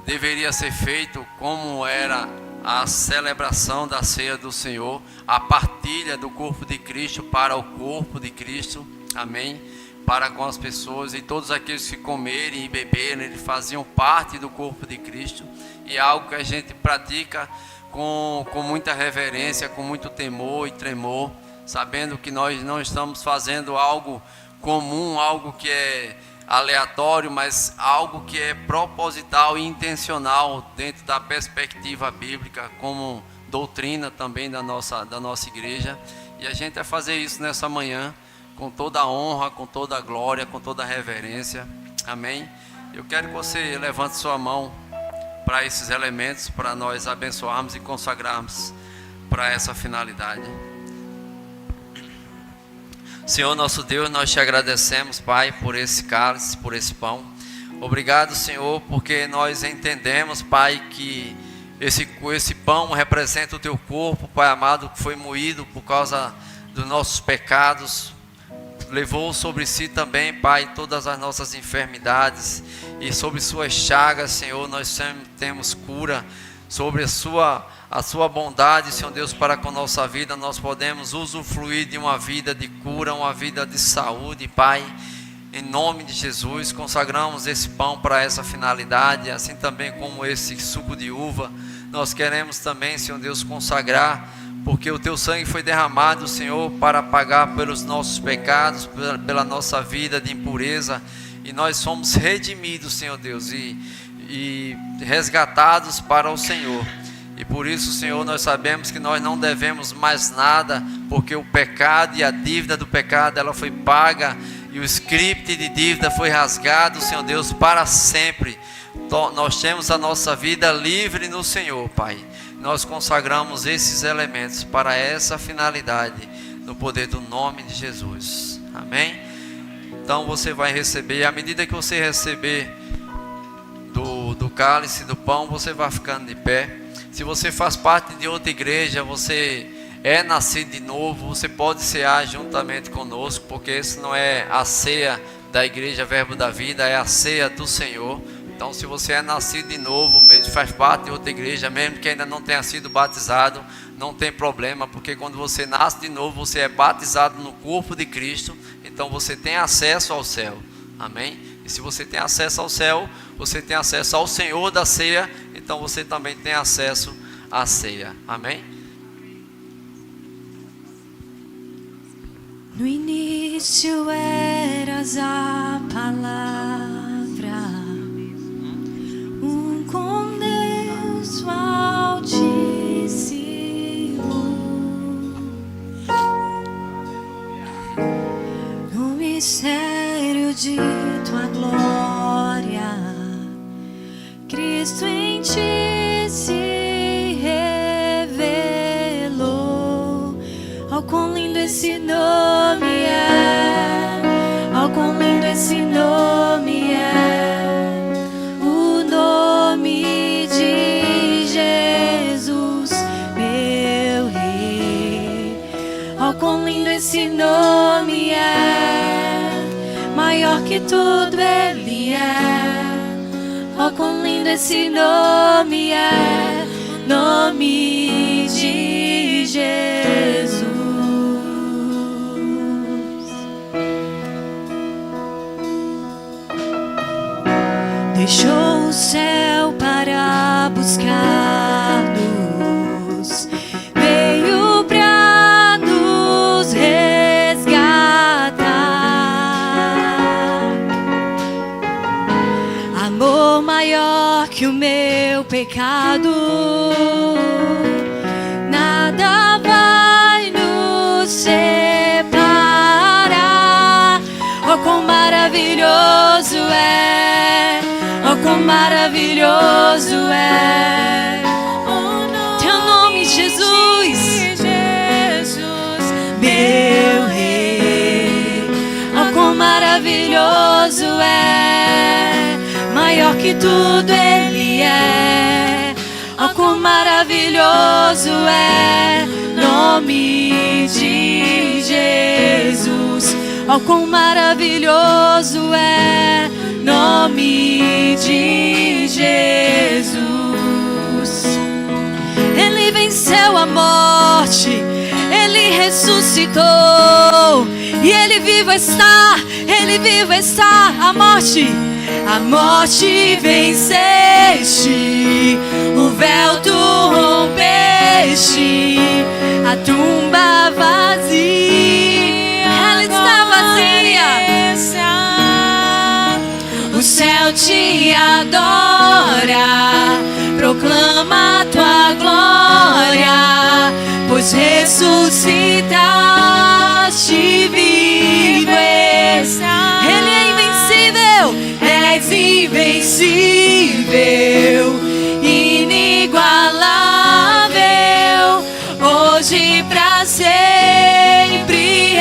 S1: deveria ser feito, como era a celebração da ceia do Senhor, a partilha do corpo de Cristo para o corpo de Cristo, amém? Para com as pessoas, e todos aqueles que comerem e beberem, eles faziam parte do corpo de Cristo, e é algo que a gente pratica com muita reverência, com muito temor e tremor, sabendo que nós não estamos fazendo algo comum, algo que é aleatório, mas algo que é proposital e intencional dentro da perspectiva bíblica, como doutrina também da nossa igreja. E a gente vai fazer isso nessa manhã com toda a honra, com toda a glória, com toda a reverência. Amém? Eu quero que você levante sua mão para esses elementos, para nós abençoarmos e consagrarmos para essa finalidade. Senhor nosso Deus, nós te agradecemos, Pai, por esse cálice, por esse pão. Obrigado, Senhor, porque nós entendemos, Pai, que esse pão representa o teu corpo, Pai amado, que foi moído por causa dos nossos pecados. Levou sobre si também, Pai, todas as nossas enfermidades, e sobre suas chagas, Senhor, nós sempre temos cura. Sobre a sua bondade, Senhor Deus, para com a nossa vida, nós podemos usufruir de uma vida de cura, uma vida de saúde, Pai. Em nome de Jesus, consagramos esse pão para essa finalidade, assim também como esse suco de uva. Nós queremos também, Senhor Deus, consagrar, porque o teu sangue foi derramado, Senhor, para pagar pelos nossos pecados, pela nossa vida de impureza, e nós somos redimidos, Senhor Deus, e resgatados para o Senhor. E por isso, Senhor, nós sabemos que nós não devemos mais nada, porque o pecado e a dívida do pecado, ela foi paga, e o script de dívida foi rasgado, Senhor Deus, para sempre. Nós temos a nossa vida livre no Senhor, Pai. Nós consagramos esses elementos para essa finalidade, no poder do nome de Jesus. Amém? Então você vai receber, à medida que você receber do cálice, do pão, você vai ficando de pé. Se você faz parte de outra igreja, você é nascido de novo, você pode cear juntamente conosco, porque isso não é a ceia da igreja Verbo da Vida, é a ceia do Senhor. Então, se você é nascido de novo, mesmo faz parte de outra igreja, mesmo que ainda não tenha sido batizado, não tem problema, porque quando você nasce de novo, você é batizado no corpo de Cristo, então você tem acesso ao céu. Amém? E se você tem acesso ao céu, você tem acesso ao Senhor da ceia, então você também tem acesso à ceia. Amém?
S3: No início eras a palavra, com Deus Altíssimo, no mistério de tua glória, Cristo em ti se revelou. Oh, quão lindo esse nome é, oh, quão lindo esse nome é, o nome de Jesus, meu Rei. Oh, quão lindo esse nome é, maior que tudo Ele é. Oh, quão lindo esse nome é, nome de Jesus. Deixou o céu para buscar-nos, veio para nos resgatar. Amor maior que o meu pecado, separar. Oh, quão maravilhoso é, oh, quão maravilhoso é teu nome, Jesus, meu Rei. Oh, quão maravilhoso é, maior que tudo Ele é. Oh, quão maravilhoso é nome de Jesus. Oh, quão maravilhoso é nome de Jesus. Ele venceu a morte, Ele ressuscitou, e Ele vivo está, Ele vivo está. A morte venceste, o véu tu rompeste, a tumba vazia, ela está vazia. O céu te adora, proclama tua glória, pois ressuscitaste, vivo está. Ele é invencível, és invencível, inigualável, hoje pra sempre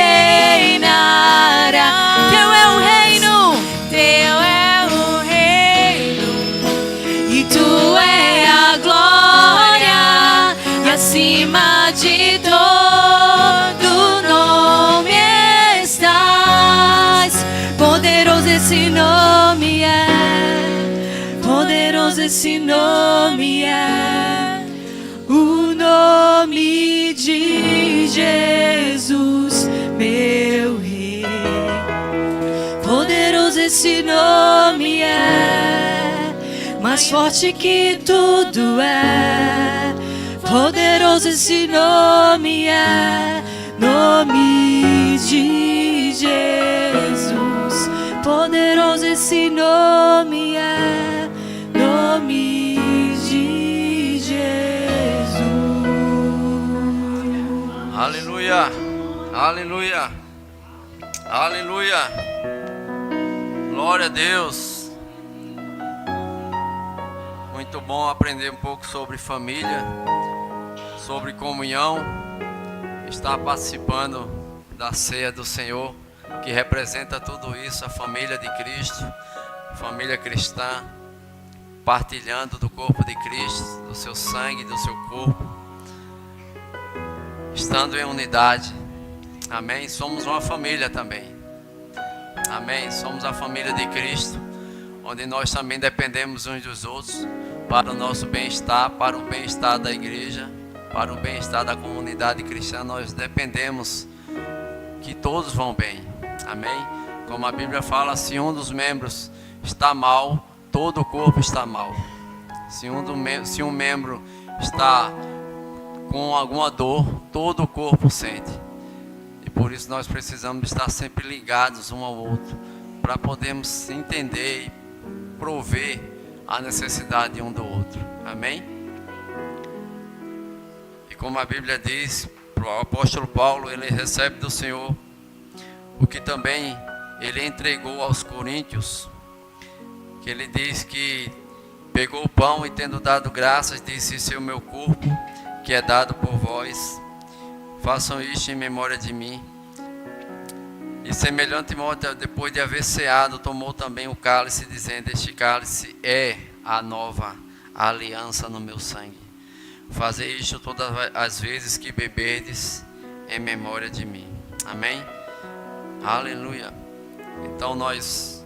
S3: reinará. Teu é o reino, teu é o reino, e tu é a glória, e acima de todo nome estás. Poderoso esse nome é, poderoso esse nome é, o nome de Jesus, meu Rei. Poderoso esse nome é, mais forte que tudo é. Poderoso esse nome é, nome de Jesus. Poderoso esse nome é, nome de Jesus.
S1: Aleluia, aleluia, aleluia. Glória a Deus. Muito bom aprender um pouco sobre família, sobre comunhão, estar participando da ceia do Senhor, que representa tudo isso, a família de Cristo, família cristã, partilhando do corpo de Cristo, do seu sangue, do seu corpo, estando em unidade. Amém? Somos uma família também. Amém? Somos a família de Cristo, onde nós também dependemos uns dos outros para o nosso bem-estar, para o bem-estar da igreja, para o bem-estar da comunidade cristã. Nós dependemos que todos vão bem. Amém? Como a Bíblia fala, se um dos membros está mal, todo o corpo está mal. Se um membro está com alguma dor, todo o corpo sente. E por isso nós precisamos estar sempre ligados um ao outro, para podermos entender e prover a necessidade um do outro. Amém? E como a Bíblia diz, o apóstolo Paulo, ele recebe do Senhor o que também ele entregou aos coríntios, que ele diz que pegou o pão e, tendo dado graças, disse: "Isso é o meu corpo, que é dado por vós, façam isto em memória de mim." E semelhante modo, depois de haver ceado, tomou também o cálice, dizendo: "Este cálice é a nova aliança no meu sangue. Fazei isto todas as vezes que beberdes, em memória de mim." Amém? Aleluia. Então nós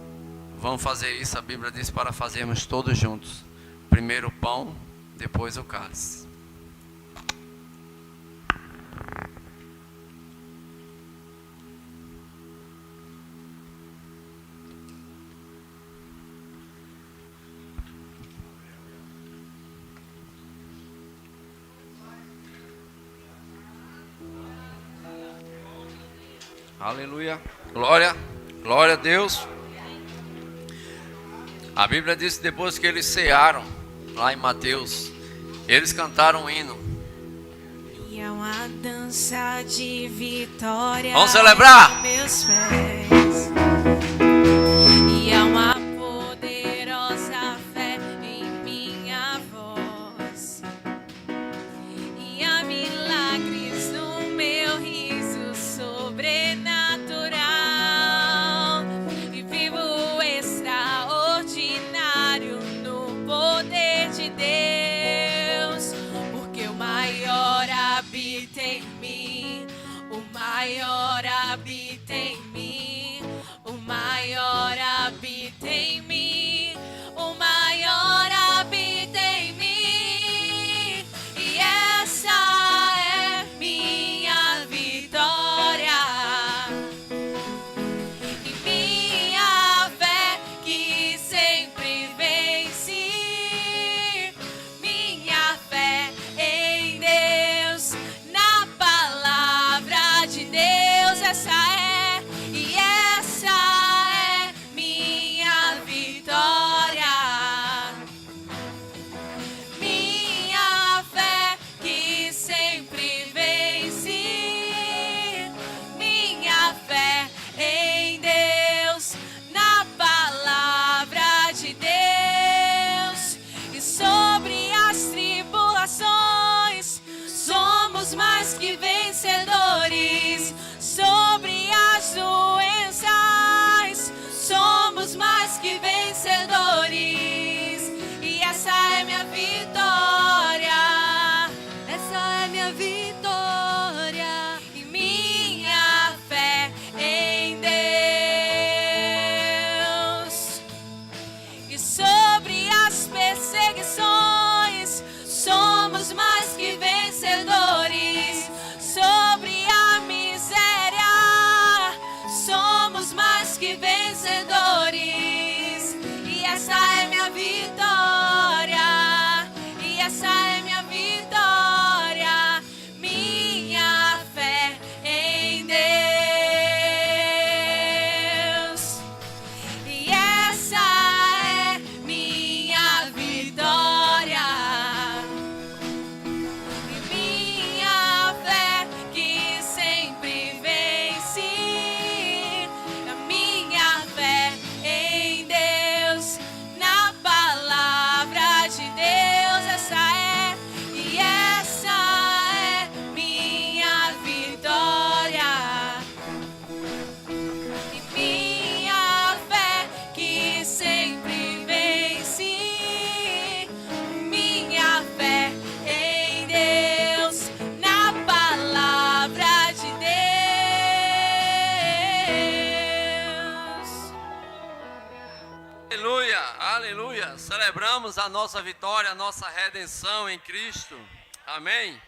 S1: vamos fazer isso. A Bíblia diz para fazermos todos juntos. Primeiro o pão, depois o cálice. Aleluia. Glória. Glória a Deus. A Bíblia diz que depois que eles cearam, lá em Mateus, eles cantaram um hino.
S3: E há uma dança de vitória.
S1: Vamos celebrar!
S3: Em meus pés. E há uma poderosa fé em minha voz. E há milagres no meu riso sobrenatural. E vivo o extraordinário no poder de Deus. Porque o maior habita em mim. O maior habita em mim. O maior habita em mim. O maior habita em mim. E essa é minha vitória. E minha fé que sempre vence. Minha fé em Deus, na palavra de Deus. Essa é, e essa é minha vitória. Minha fé que sempre vence. Minha fé em Deus, na palavra de Deus. E sobre as tribulações somos mais que vencedores. Sobre as doenças somos mais que vencedores. E essa é minha vitória. Essa é minha vitória. E minha fé em Deus. E sobre as perseguições somos mais que vencedores. Sobre a miséria somos mais que vencedores. E essa é minha vitória. E essa é minha vitória. Minha fé em Deus. E essa é minha vitória. E minha fé que sempre vence. A minha fé em Deus, na palavra de Deus. Essa é, e essa é minha vitória. E minha fé que sempre vence. Minha fé em Deus, na palavra de Deus.
S1: Aleluia, aleluia. Celebramos a nossa vitória, a nossa redenção em Cristo. Amém.